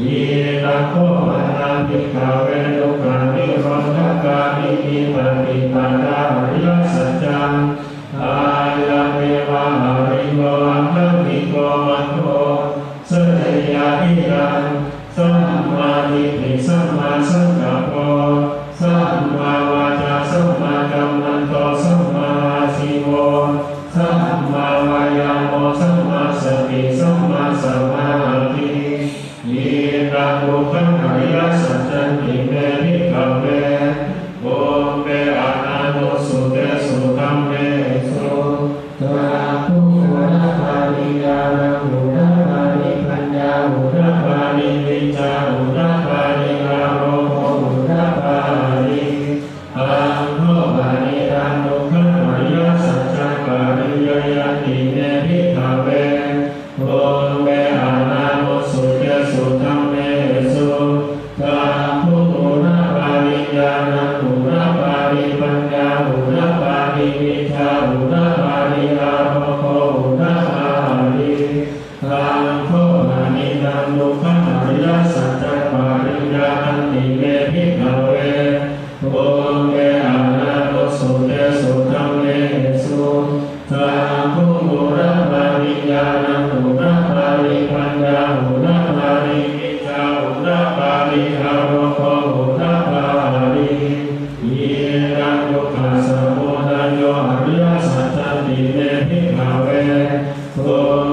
ยิรังโกปันนาภิกขเวลุกะนิโรธกามินิปฏิปทาอริยสัจจังอายะเมวะอริโยอัคคันติโกวัตโตสเตยาภิรังสัมมาทิฏฐิสัมมาสังกัปโปสัมมาวาจาสัมมากัมมันโตสัมมาอาชีโวสัมมาวายาโมสัมมาสติสัมมาสมาธิยิรังบุคังอริยสัจจันติเมภิกขเวโอเปอานาโนสุเตสุธัมเมสุตระภูระภาริยานังอุระภาริปัญญาอุระภาริวิจาอุระภาริอาโรโภอุระภาริอังโฆปานิรันตุขันอริยสัจจังปาริยยันติเนภิกขเวโอเปอานาโนสุเตสุธัมเมสุตระภูระภาริยานังอุระภาริปัญญาอุระภาริวิชาอุระภาริอาโรโภอุระภาริอังโฆปานิรันตุขันอริยสัจจังปาริยยันติเนภิกขเวโอเกอานาโนสุเตสุธัมเมสุตระภูระภาริยานังอุระภาริปัญญาอุระภาริวิชาอุระภาริอาโรโภอุระภาริยิรังโกขัสสะโมทันโยอริยสัจจันติเนภิกขเวโอ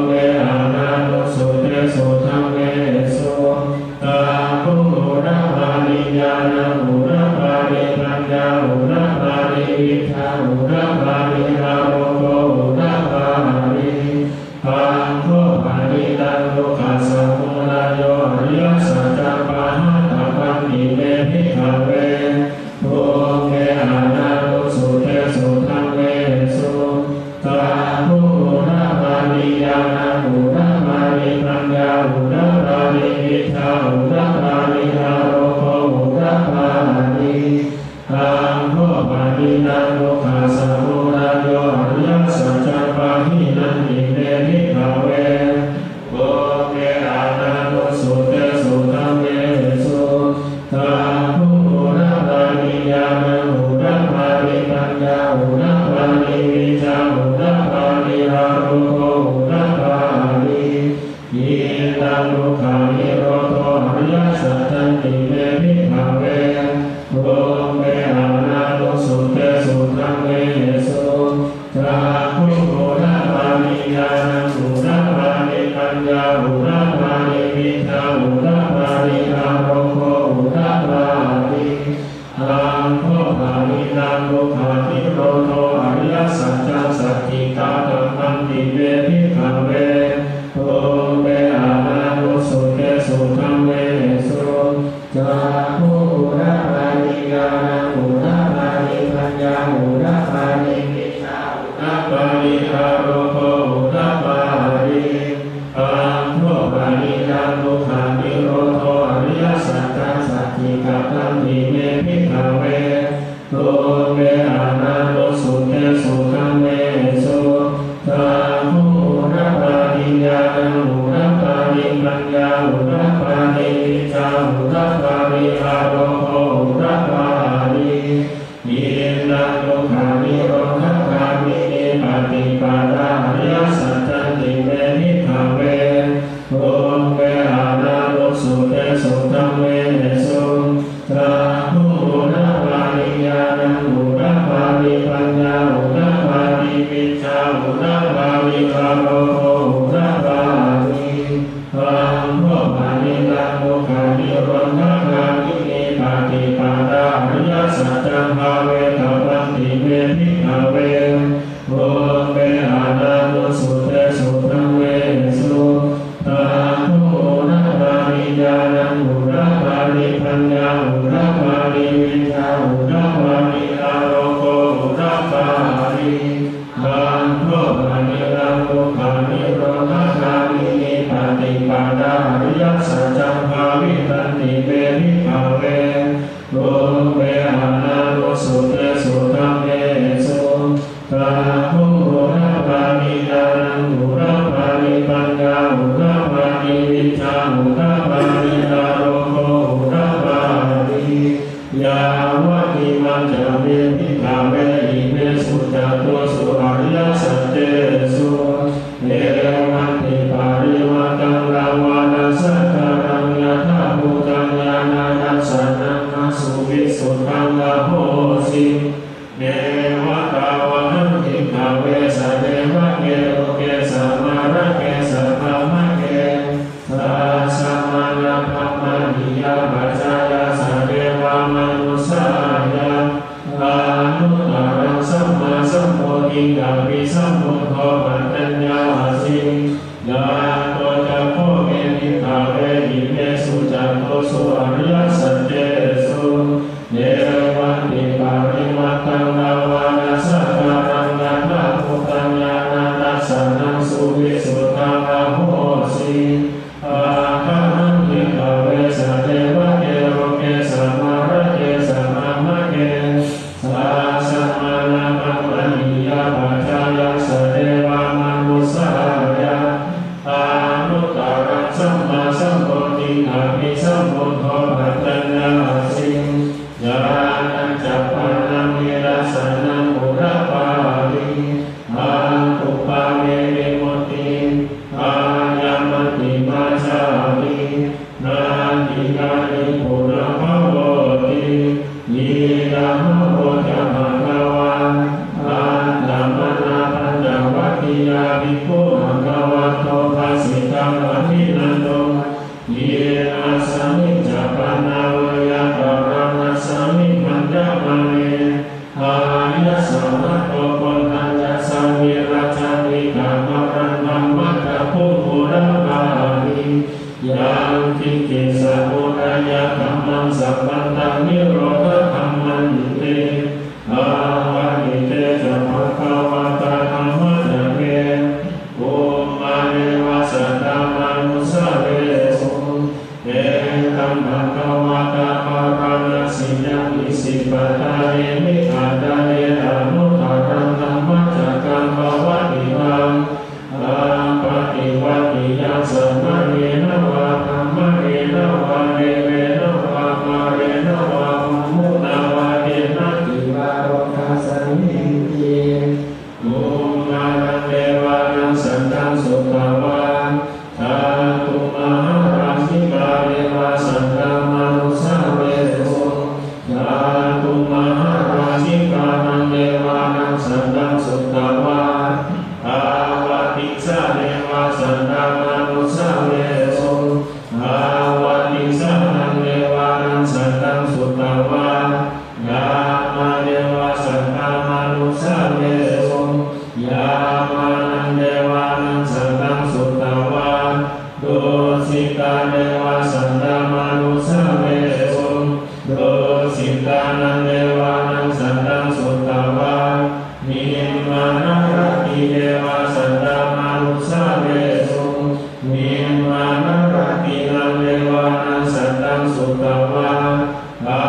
เกอานาโนสุเตสุธัมเมสุตระภูระภาริยานังอุระภาริปัญญาอุระภาริวิชาอุระภาริอาโรโภอุระภาริอังโฆปานิตังโลกัสสะ ยสัจจปาหินันติเมภิกขเวโกเมอานานุสุเตสุธัมเมสุตาภูระปานิยานะหูระปานิปัญญาหูระปานิวิชาหูระปานิอารุโกหูระปานิยิตังโลกานิโรโตอริยสัจจันติเมภิกขเวโกเมอานานุสุเตสุธัมเมสุตาภูระปานิยานะหูระปานิปัญญาหูระปานิวิชาหูระปานิอารุโกหูระปานิอังโฆภานินังโลกานิโรโตอริยสัจจังสัจจิกาตัมมันติเวภิกขเวโอเมอานานุสุเตสุธัมเมสุจาภูระปานิยานะหูระปานิปัญญาหูระปานิวิชาหูระปานิอารุโกหูระปานิอังโฆภานินังโลกานิโรโตอริยสัจจังสัจจิกาตัมติเมภิกขเวโอเมอานานุสุเตสุธัมเมสุตาภูระปานิยานะหูระปานิปัญญาหูระปานิวิชาหูระปานิอารุโกหูระปานิยินนาโลกานิโรธคามินิปฏิปาดาอริยสัจจันติเมภิกขเวโอเมอานานุสุเตสุธัมเมสุตาภูระปานิยานะหูระปานิปัญญาหูระปานิวิชาหูระปานิอารุโกหูระปานิอังโฆภานินังโลกานิโรธคามินิปฏิปาดาอริยสัจจังภาเวตัพพันติเมภิกขเวโอเมอานานุสุเตสุธัมเมสุตาภูระปานิยานะหูระปานิปัญญาหูระปานิวิชาหูระปานิอารุโกหูระปานิอังโฆภานินังโลกานิโรธคามินิปฏิปาดาอริยสัจจังภาวิตันติเมภิกขเวโอเมอานานุสุเตสุธัมเมสุตาภูระปานิยานะหูระปานิปัญญาหูระปานิวิชาหูระปานิอารุโกหูระปานิยาวะอิมัจจเมภิกขเวอิเมสุจาตุสุอริยสัจเจสุเอวังติปาริวัตังราวานัสสะกังยะถาภูตังญาณานัสสะนังอสุวิสุทธังลาโภสิเนวะตาวะหังภิกขเวสะเดวะเกโลเกสัมมาระเกสัมมามะเกสัสสะมานะภัมมานิยาปัจจายาสะเดวามนุสายาอานุตตรังสัมมาสัมโพธิญาภิสัมพุทโธปัฏัญญาสิยาโตจะโพเกนิกาเวหิเมสุจัตโตสุอริยสัจเจสุเนวันติปาริมัตตังนาวานัสสะกังยะถาภูตังญาณานัสสะนังสุวิสุทธังลาโภสิอาคังภิกขเวสะเดวะเกโรเกสัมมาระเกสัมมามะเกสัสสะมานะภัมมานิยาปัจจายาสะเดวามนุสายาอานุตตรังสัมมาสัมโพธิญาภิสัมพุทโธปัฏัญญาสิญาณัจจปานังวิรัสสนังอุระปาลิอาตุปาเมวิมุตติอายามติมาชาลินาทิกานิปุระภวติยิยามะโพธิภะคะวะอัตตมนาปัญจวัคคียาภิกขุภะคะวะโตภาสิตังอภินันโตเยนะสมิจจปนาวายะตระนัสสมิมัญญมะเนอายะสัมมะโตปุณัญญะสัมมิราชันติกามะรังธัมมะตะภูปุระปานิยังคิกิสะมุทัยะธัมมังสัพพันตังนิโรธธัมมันเตอาวะนิเตจะภะคะวะตะธัมมะจะเกโอ สุตวาทาตุมหาราชิกาเดวะสันตมนุสาเวสุทาตุมหาราชิกานังเดวานังสันตังสุตวาภาวติสะเดวะสันตมนุสาเวสุภาวติสะนังเดวานังสันตังสุตวายามาเดวะสันตมนุสาเวสุยามานังเดวานังสันตังสุตวาดุสิตาเดวะสันตมนุสาเวสุดุสิตานังเดวานังสันตังสุตวานิมานะระติเดวะสันตมนุสาเวสุนิมานะระตินังเดวานังสันตังสุตวาภา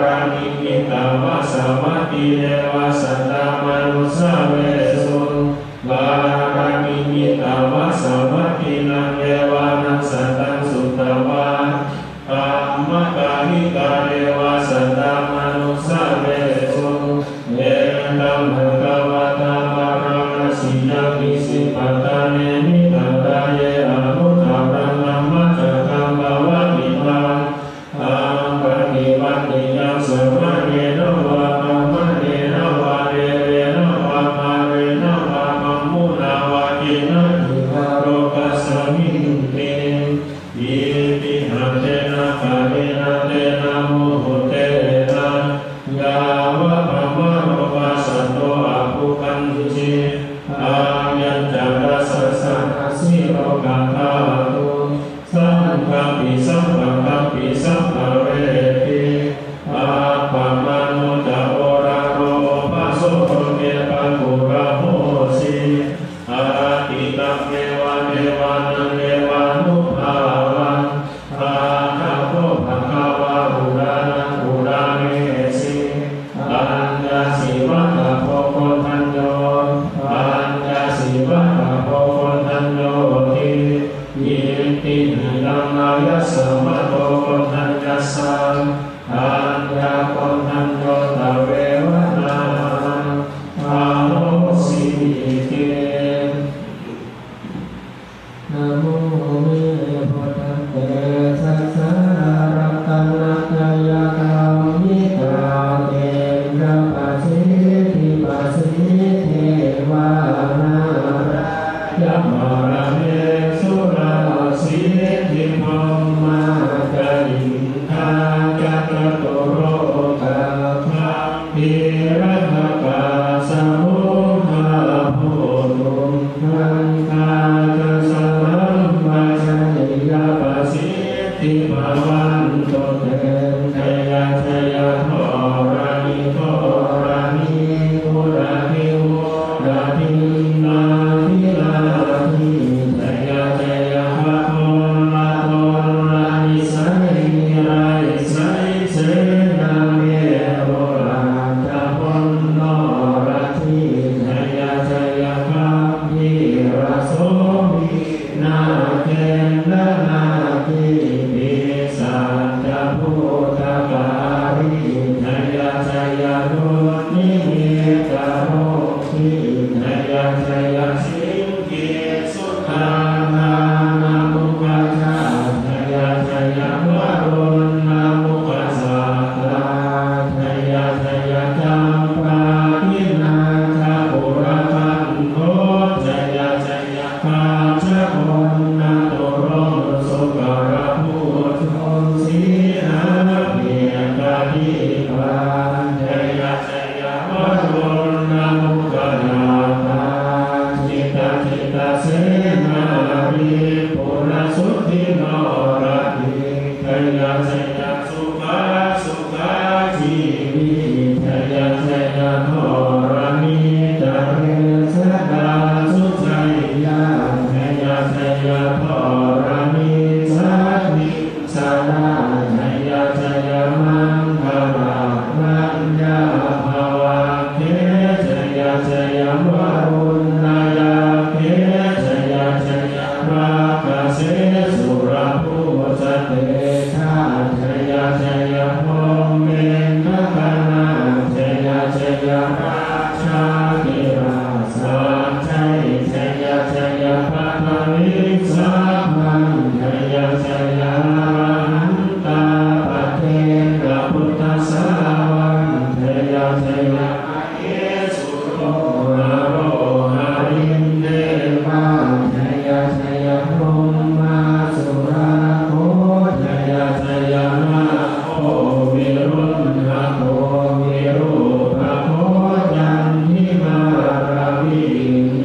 รานิมิตาวะสวัตติเดวะสันตมนุสาเวสุภารานิมิตาวะสวัตตินังเดวานังสันตังสุตวาธัมมกาลิกาเดวะสันตมนุสาเวสุเอตัมภะคะวะตาปะระณะสิยังมิสิปัตตาเนมิตัตตาเยอนุตตรังธัมมจักขังภวะติมังธัมปฏิปันติยังสัมมาเนนะวะธัมมะเนนะวะเรเรนะวะมาเรนะวะมัมมุนาวะเจนะอิวะโรกัสสมิงเตอิติหังเตนะภะเรนะเตนะโมโหเตนะยาวะภะมะโรวะสันโตอะภุคันติอายัญจักรัสสะสะสิโรกังคาตุสังฆัมปิสังฆัมปิสังฆเวทิอาปะมะโนจะโอระโรปะโสโรเกปะกุระโหสิอาติตังเมวะเดวานังเดวานุภาวังอาคาโภภะคะวะอุรานังอุราเมสิอัญญาสิวะตะโพโคทัญโยอัญญา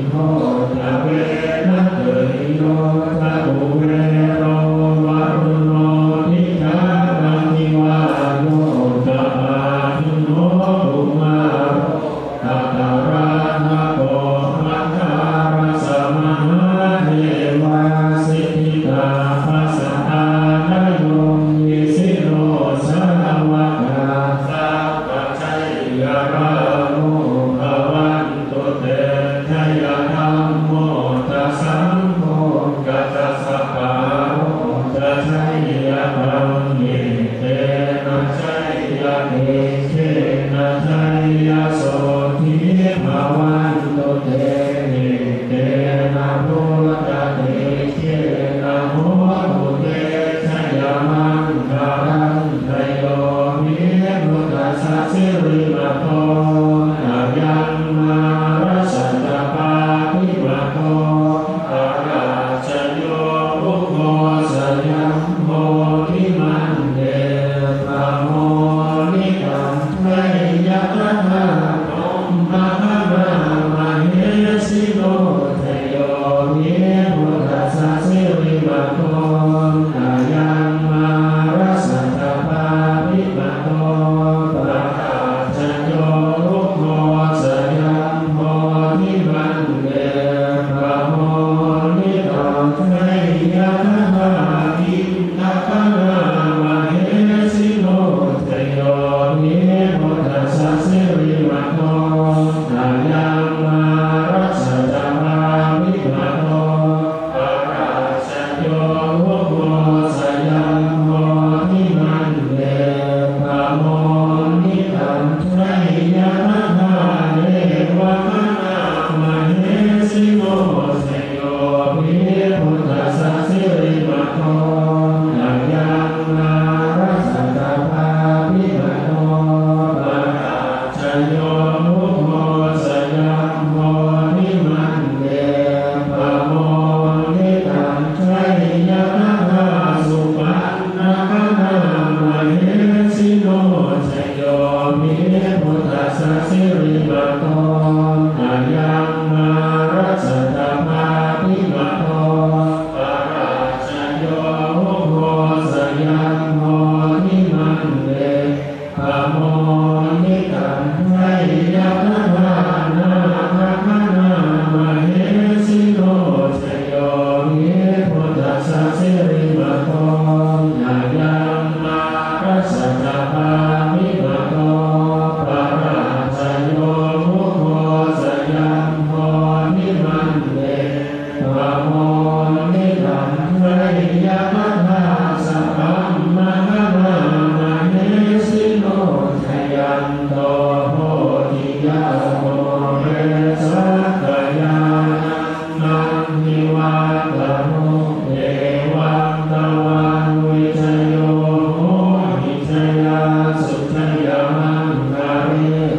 โหตเวนะเตยโยตะอุเวโรวะรุโนทิฆานาทิวาโยตะปาทิโนตุมาโรตะตารานะโกมัทธารสมหาเทวาสิทธิตาภัสสะทานโยยิสิโรสาวกาสัพพชัยยะราโมภวันตุเตชยธัมโมตัสสังโฆกัสสะปะโรจะชัยยะธรรมิเตนะชัยยะเตเชนะชัยยะโสทิภวันตุเตเตนะพุทธเตเชนะโหตุเตชยมังคารังไตโยวิมุตตสสะสิริมาโตอายังมารัสสะปาปิมาโตอาราชโยภุโคสยัมโมทิมันเดปะโมนิกัมไทยะทะธาโตมะหะนามะเหสิโนเทโยวิมุตตสสะสิริมาโตอายังมารัสสะปาปิมาโตปะราชโยภุโคสยัมโมทิมันเดปะโมนิกัมไทยะทะธาทินะคานามะเหสิโนเทโยวิมุตตสสะสิริมาโตอายังมารัสสะปาปิมาโตปะราชโยภุโคสยัมโมทิมันเดปะโมนิกัมไทยะทะธาเดวะมะนามะเหสิโนเทโยวิมุตตสสะสิริมาโตอายังมารัสสะปาปิมาโตปะราชโยภุโคสยัมโมทิมันเดปะโมนิกัมไทยะทะธาสุปันนะคานามะเหสิโนเทโยวิมุตตสสะสิริมาโตอายังมารัสสะปาปิมาโตปะราชโยภุโคสยัมโมทิมันเดปะโมนิกัมไทยะทะธานาคานามะเหสิโนเทโยวิมุตตสสะสิริมาโตอายังมารัสสะปาปิมาโตปะราชโยภุโคสยัมโมทิมันเดปะโมนิกัมไทยะทะธาสัพพัมมะหะนามะเหสิโนทยันโตโหติยะโมเรสัตยานังนิวาตโมเอวังตวันวิชโยโหหิชยาสุชยมังคาเร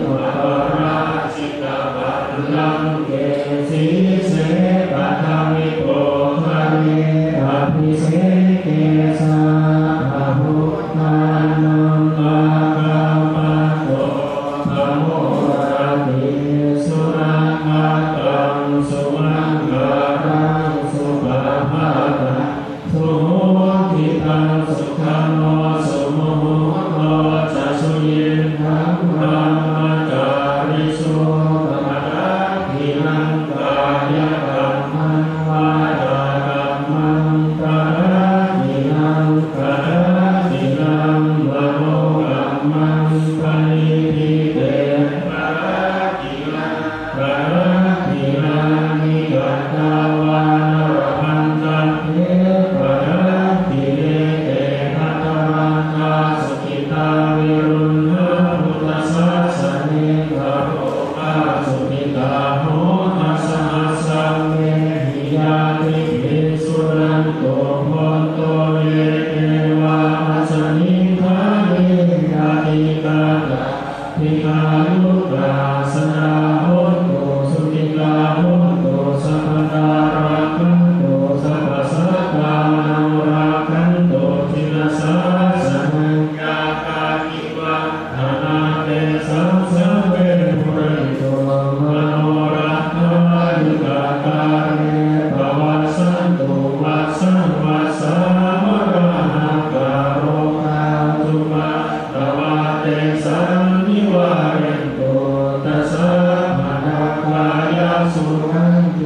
วะราชิกาปัลลังเกสีเสปะทามิโกคาเรอภิเสเกสาภะพุทธานังอาคามาโตภะโมราติสุนังอาตังสุมังการังสุปะภาตังสุโหติตังสุขังโนสุโมโหโตจะสุเยนังธรรมจาริสุปะระทินังกายกัมมังวาจากัมมังกะระทินังกะระทินังมโนกัมมังปณิทิเตกะระทินังกะระทินังนิกัตตาวานรพันตันเทกะระทิเนเตทัตตรังคาสุขิตาวิรุณหพุทธสัสสะเนกะโรกาสุขิตาโหทัสสะสัง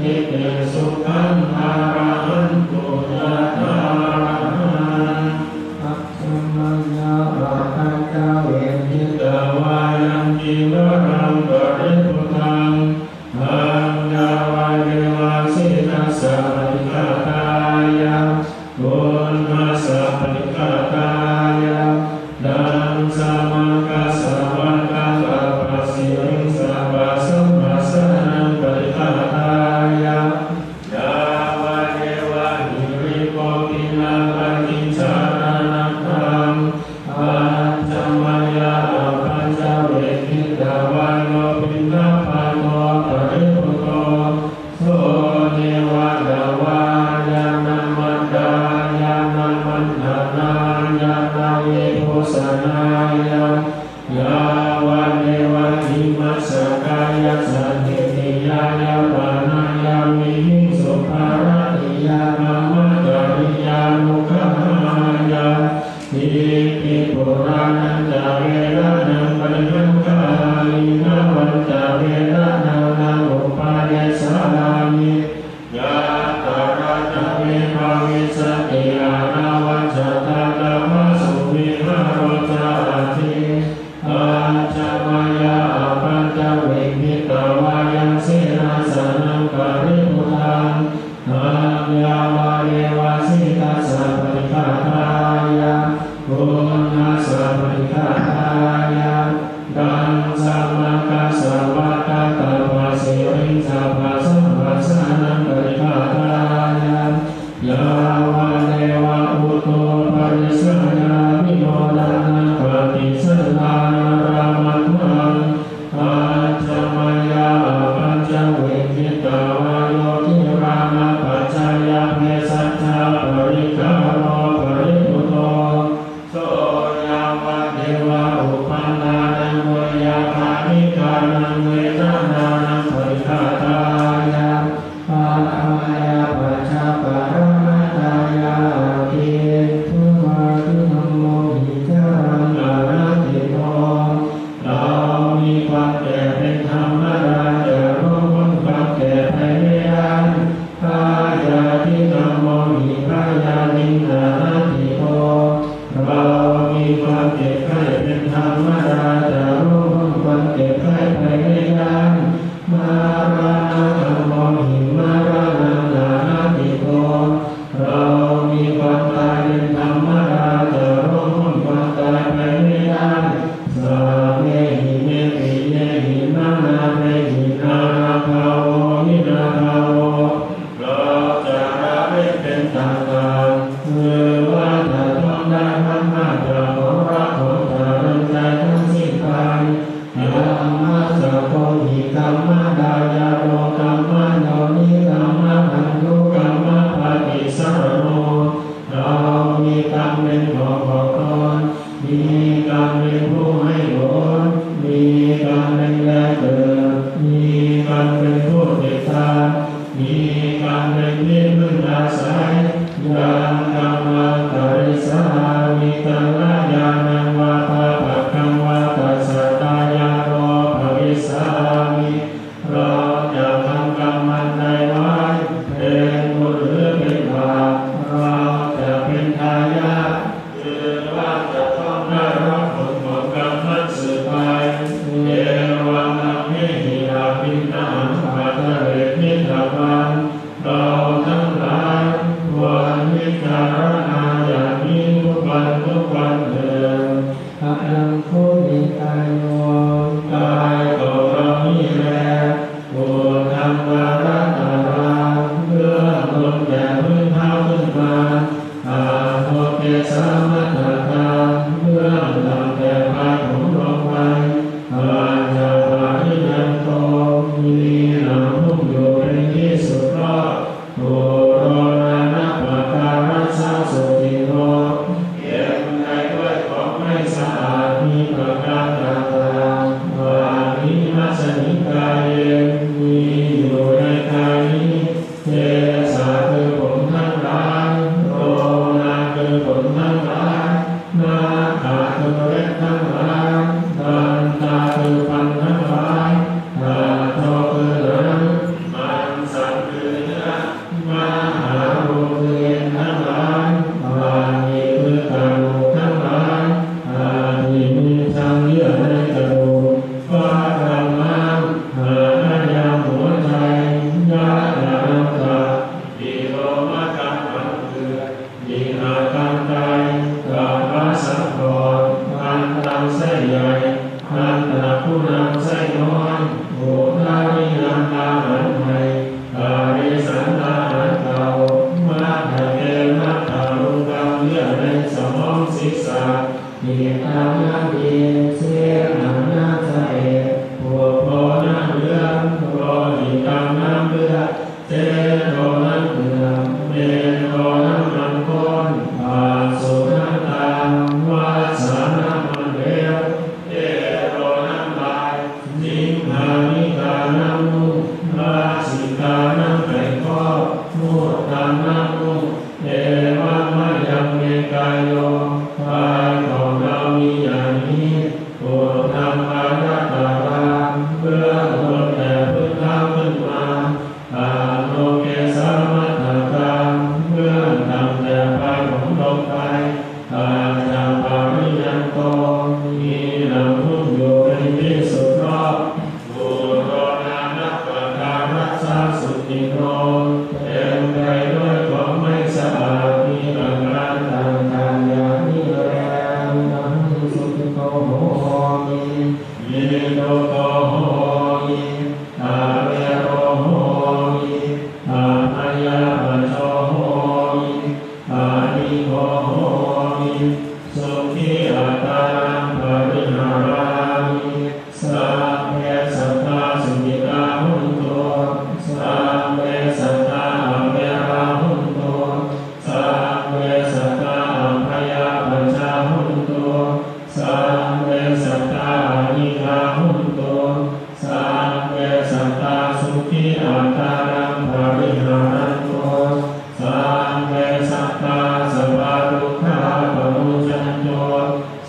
ทิเตสุขังอาระหันตุยะถาอัคคัมมัญญาราคัจจเวทิตาวายัมจิวรังปริปุตังอังกาวาเดวาสิตัสสะปริฆาตายะบุญมัสสะปริฆาตายะดังสมังคัสสะวังคัสสะปัสสิริงสัพพะสัมมาสนังปริฆาตายะยาวะเดวะหิริโกตินาปัญจิสารานังธัมปัญจมายาปัญจเวทิตาวาโยปินนาภาโตปริปุโตโสเนวะดาวายานัมมัดดายานัมมันธานายานาเวโภสนายายาวะเนวะหิมัสสกายะสันติติยายาปานายามิหิงสุภารติยามะมะกริยานุขมายาอิติปุรานันจเวระนังปัญญกาลินาวันจเวระนังนาอุปาเยสามิยะตาระตะเวภาวิสติอานาวัจตาธรรมสุวิหารจาติปัญจมายาปัญจเวทิตาวายังสินาสนังปริปุตังอัญญาวาเดวาสิตัสสะปริฆาตายะบุญนัสสะปริฆาตายะดังสัมมากัสสะวะตะตะวะสิริงสัพพะสัมมาสนังปริฆาตายะยาวะเดวะอุตโตปริสัญญามิโนดานังปฏิสันทานรามัตถังปัญจมายาปัญจเวทิตาวาโยทิรามาปัจจายาเพสัจจาปริคารโรปริปุโตโสยาวะเดวะอุปันนานังเวยาภานิกานังเวทนานังปริฆาตายะปัตตมายาปัจจาปรมัตตายาติทุมาตุธัมโมหิจารังอาราติโตเรามีความแก่เป็นธรรมดาจะรู้พ้นความแก่ไปไม่ได้พายาทิธัมโมหิพายานินานาติโตเรามีความเจ็บไข้เป็นธรรมดาจะรู้พ้นความเจ็บไข้ไปไม่ได้มาราณะธัมโมหิมาราณะนานาติโต เจโตน้ำเหนือเมโตน้ำมันก้นปาสุน้ำตาวาสาน้ำมันเลี้ยวเจโตน้ำลายนิพพานิกาน้ำมูกราชิกาน้ำไก่ข้อมูดตามน้ำมูกเอวะมะยังเมกายโยกายของเรามีอย่างนี้โปรดทำอาราธนาเพื่อตนแต่พึ่งทำขึ้นมาอาโลเกสามัตถการเพื่อทำแต่ไปของลงไปอาจาปาริยันโตมีนำรุ่งอยู่ในที่สุดรอบบุโรนานักประการรักษาสุติโนเต็มไปด้วยของไม่สะอาดมีประการต่างๆอย่างนี้แลนังสุติโกโหมิยิโตโกโหมิอาเวโรโหมิอาพยาปะโชโหมิอานิโกโหมิสุขีอัตตานังปริหารามิสัพเพสัตตาสุขิตาหุนโตสัพเพสัตตาอเวราหุนโตสัพเพสัตตาอภยาปชาหุนโตสัพเพสัตตาอนิกาหุนโตสัพเพสัตตาสุขีอัตตานังปริหารันโตสัพเพสัตตาสัพพะทุกขาปมุจจันโต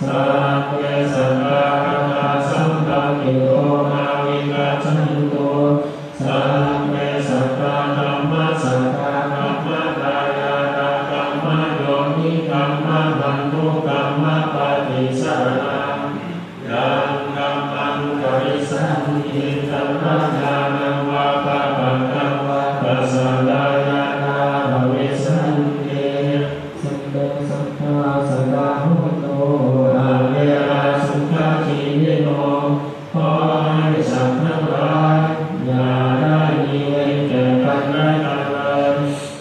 สัพเพสัตตาสัมปะกิโตนาวิกัจฉันโตสัพเพสัตตาธัมมัสสะกาธัมมะกายาตาธัมมะโยนิธัมมะบันทุธัมมะปฏิสารายังกัมมังกริสันติธัมมะญาณังวาปะปังกังวาปัสสะดายานาภเวสันติสัพเพสัตตาสัตตาหุโตอาเวราสุขชีวิโนขอให้สัตว์ทั้งหลายอย่าได้มีเวรแก่กันและกันเลย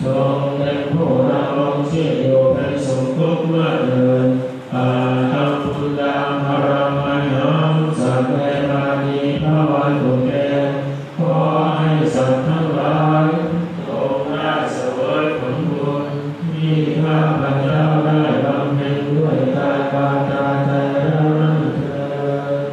จงเป็นผู้ดำรงชีพอยู่เป็นสุขทุกข์เมื่อเดินอาทังพุทธังพรัมมัญญังสัพเพมานีภวันตุเตขอให้สัตว์ทั้งหลายจงได้เสวยผลบุญที่ข้าพเจ้าได้บำเพ็ญด้วยกายวาจาใจแล้วนั้นเถิด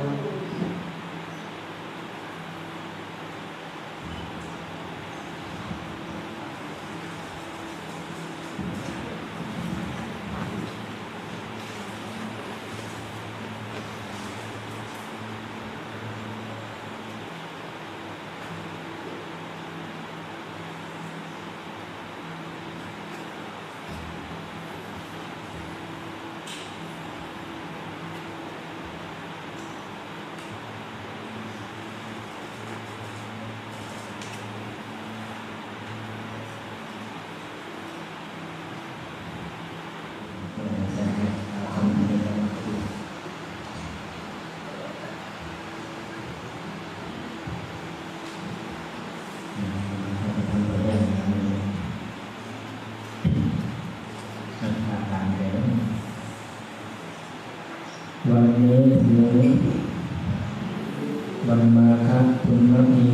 วันนี้ถือวันมาฆบุญมี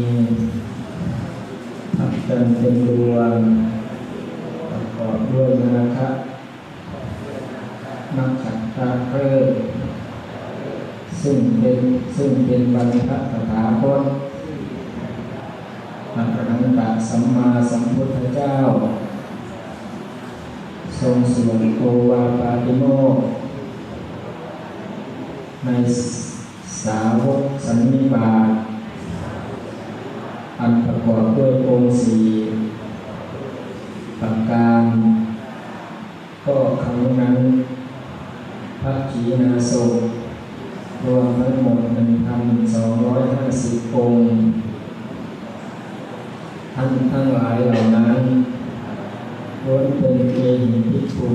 พักจันทร์เต็มดวงประกอบด้วยนาคะนักขัตตาเพลิดซึ่งเป็นวันพระตถาคตอรหันตสัมมาสัมพุทธเจ้าทรงสวดโอวาทปาติโมกข์ในสาวกสันนิบาตอันประกอบด้วยองค์สี่ประการก็ครั้งนั้นพระขีณาสพรวมทั้งหมด 1,250 องค์ท่านทั้งหลายเหล่านั้นล้วนเป็นเอหิภิกขุ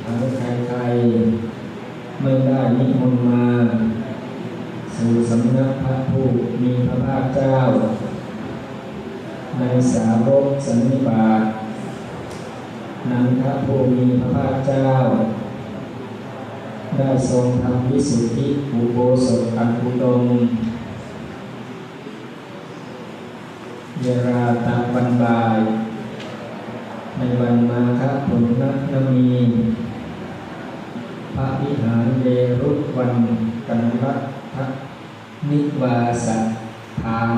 ทั้งใครๆไม่ได้นิมนต์มาสู่สำนักพระผู้มีพระภาคเจ้าในสาวกสันนิบาตนั้นพระผู้มีพระภาคเจ้าได้ทรงทำวิสุทธิอุโบสถอันอุดมย เวลาตามวันบ่าย ในวันมาฆบุญนามีพระวิหารเวรุวันกันรัตนิวาสถาน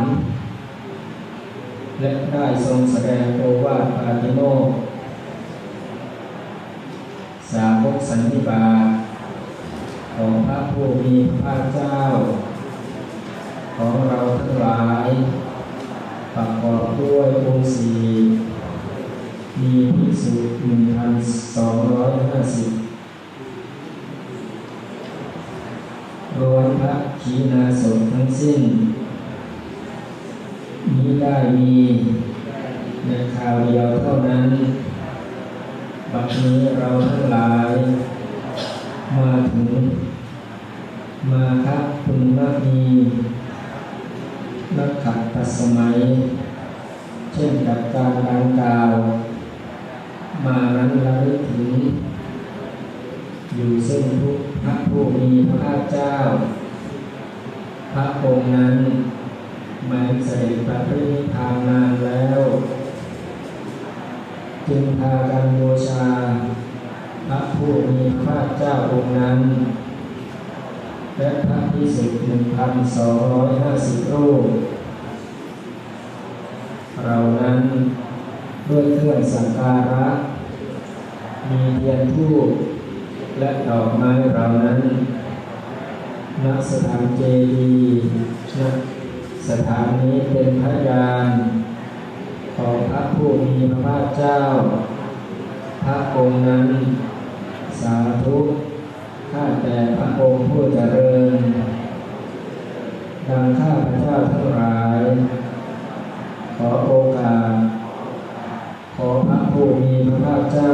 และได้ทรงแสดงโอวาทปาติโมกข์สาวกสันนิบาตของพระผู้มีพระเจ้าของเราทั้งหลายประกอบด้วยองค์สี่มีภิกษุ 1,250 ล้วนพระขีณาสพทั้งสิ้นนี้ได้มีในคราวเดียวเท่านั้นบัดนี้เราทั้งหลายมาถึงมาฆบุญมีนักขัดตัสมัยเช่นกับการดังกล่าวมานั้นระลึกถึงอยู่ซึ่งพระผู้มีพระภาคเจ้าพระองค์นั้นแม้เสด็จประพฤติทางนานแล้วจึงพากันบูชาพระผู้มีพระภาคเจ้าองค์นั้นและพระภิกษุ 1,250 รูปเรานั้นด้วยเครื่องสักการะมีเทียนธูปและดอกไม้เรานั้นณสถานเจดีย์ณสถานนี้เป็นพยานของพระผู้มีพระภาคเจ้าพระองค์นั้นสาธุข้าแต่พระองค์ผู้เจริญดังข้าพระเจ้าทั้งหลายขอโอกาสขอพระผู้มีพระภาคเจ้า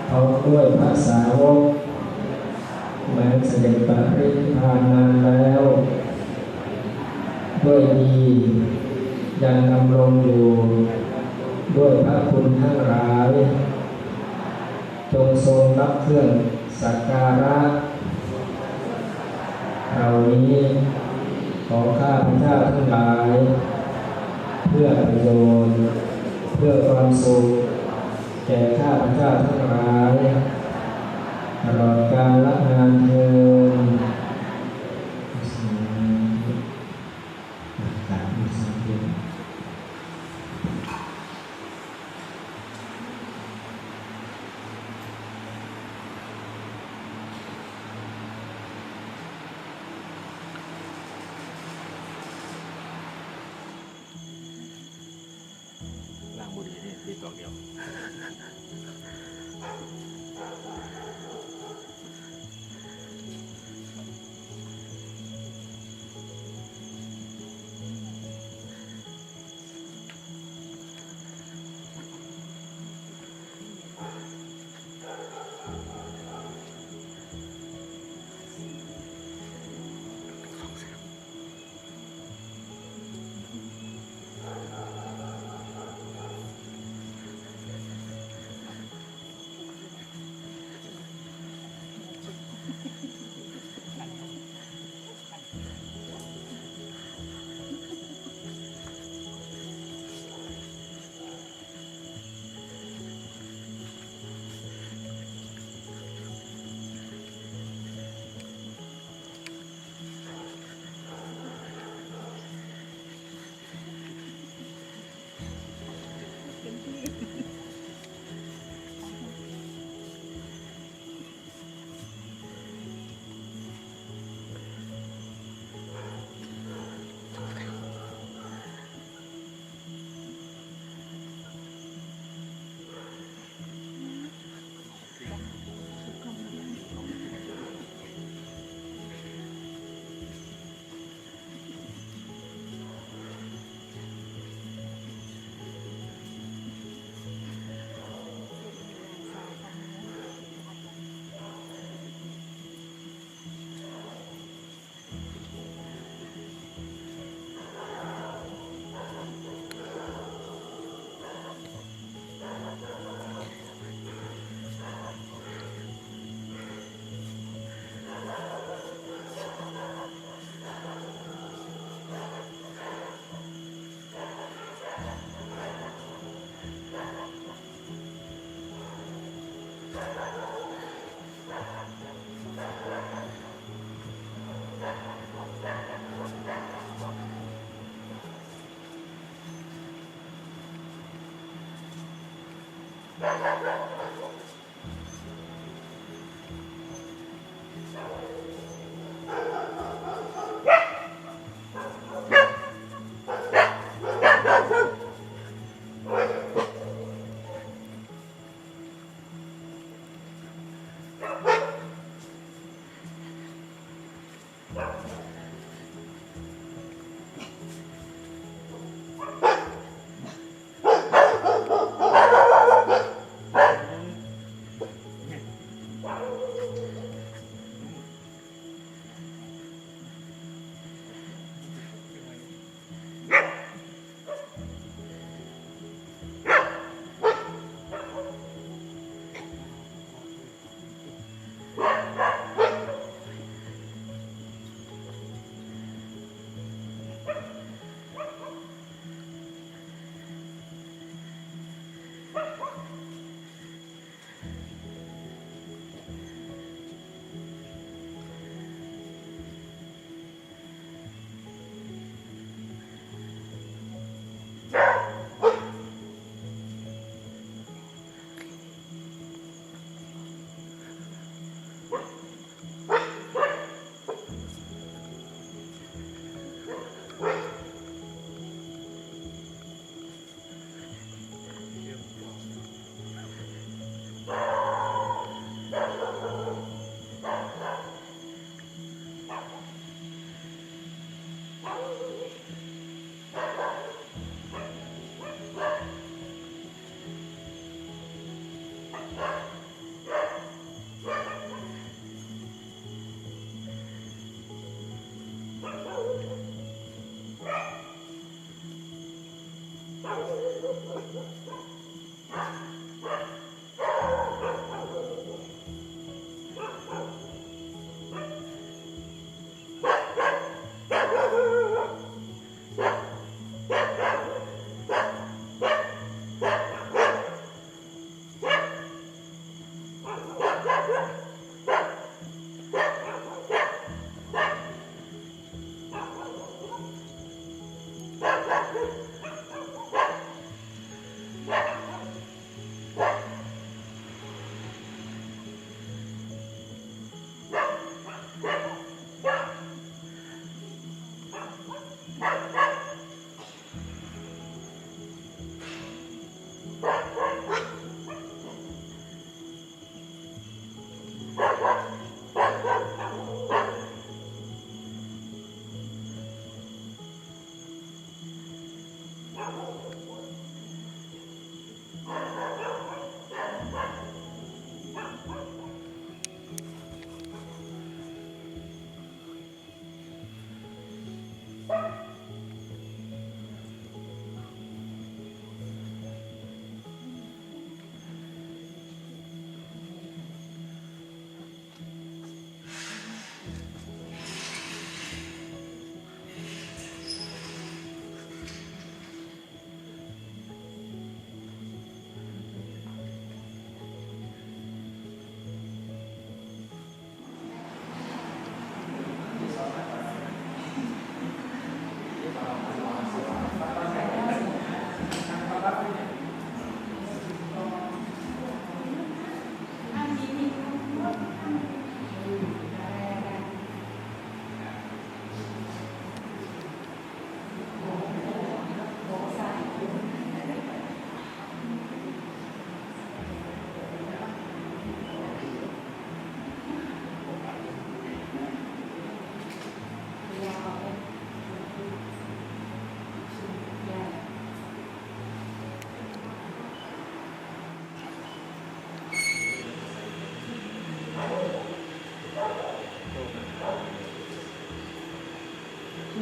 พร้อมด้วยพระสาวกแม้เสด็จประพฤติทานนานแล้วด้วยดียังดำรงอยู่ด้วยพระคุณทั้งหลายจงทรงรับเครื่องสักการะเหล่านี้ของข้าพเจ้าทั้งหลายเพื่อประโยชน์เพื่อความสุขแก่ข้าพเจ้าทั้งหลายตลอดกาลนานเทอญล้างบุหรี่นี่ดีตัวเดียว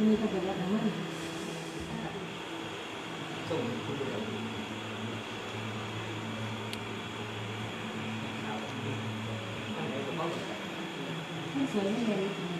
ช่วงนี้ก็เป็นแบบนั้น ส่งคุณดูแล้วอันไหนก็ต้อง ไม่สวยไม่เลย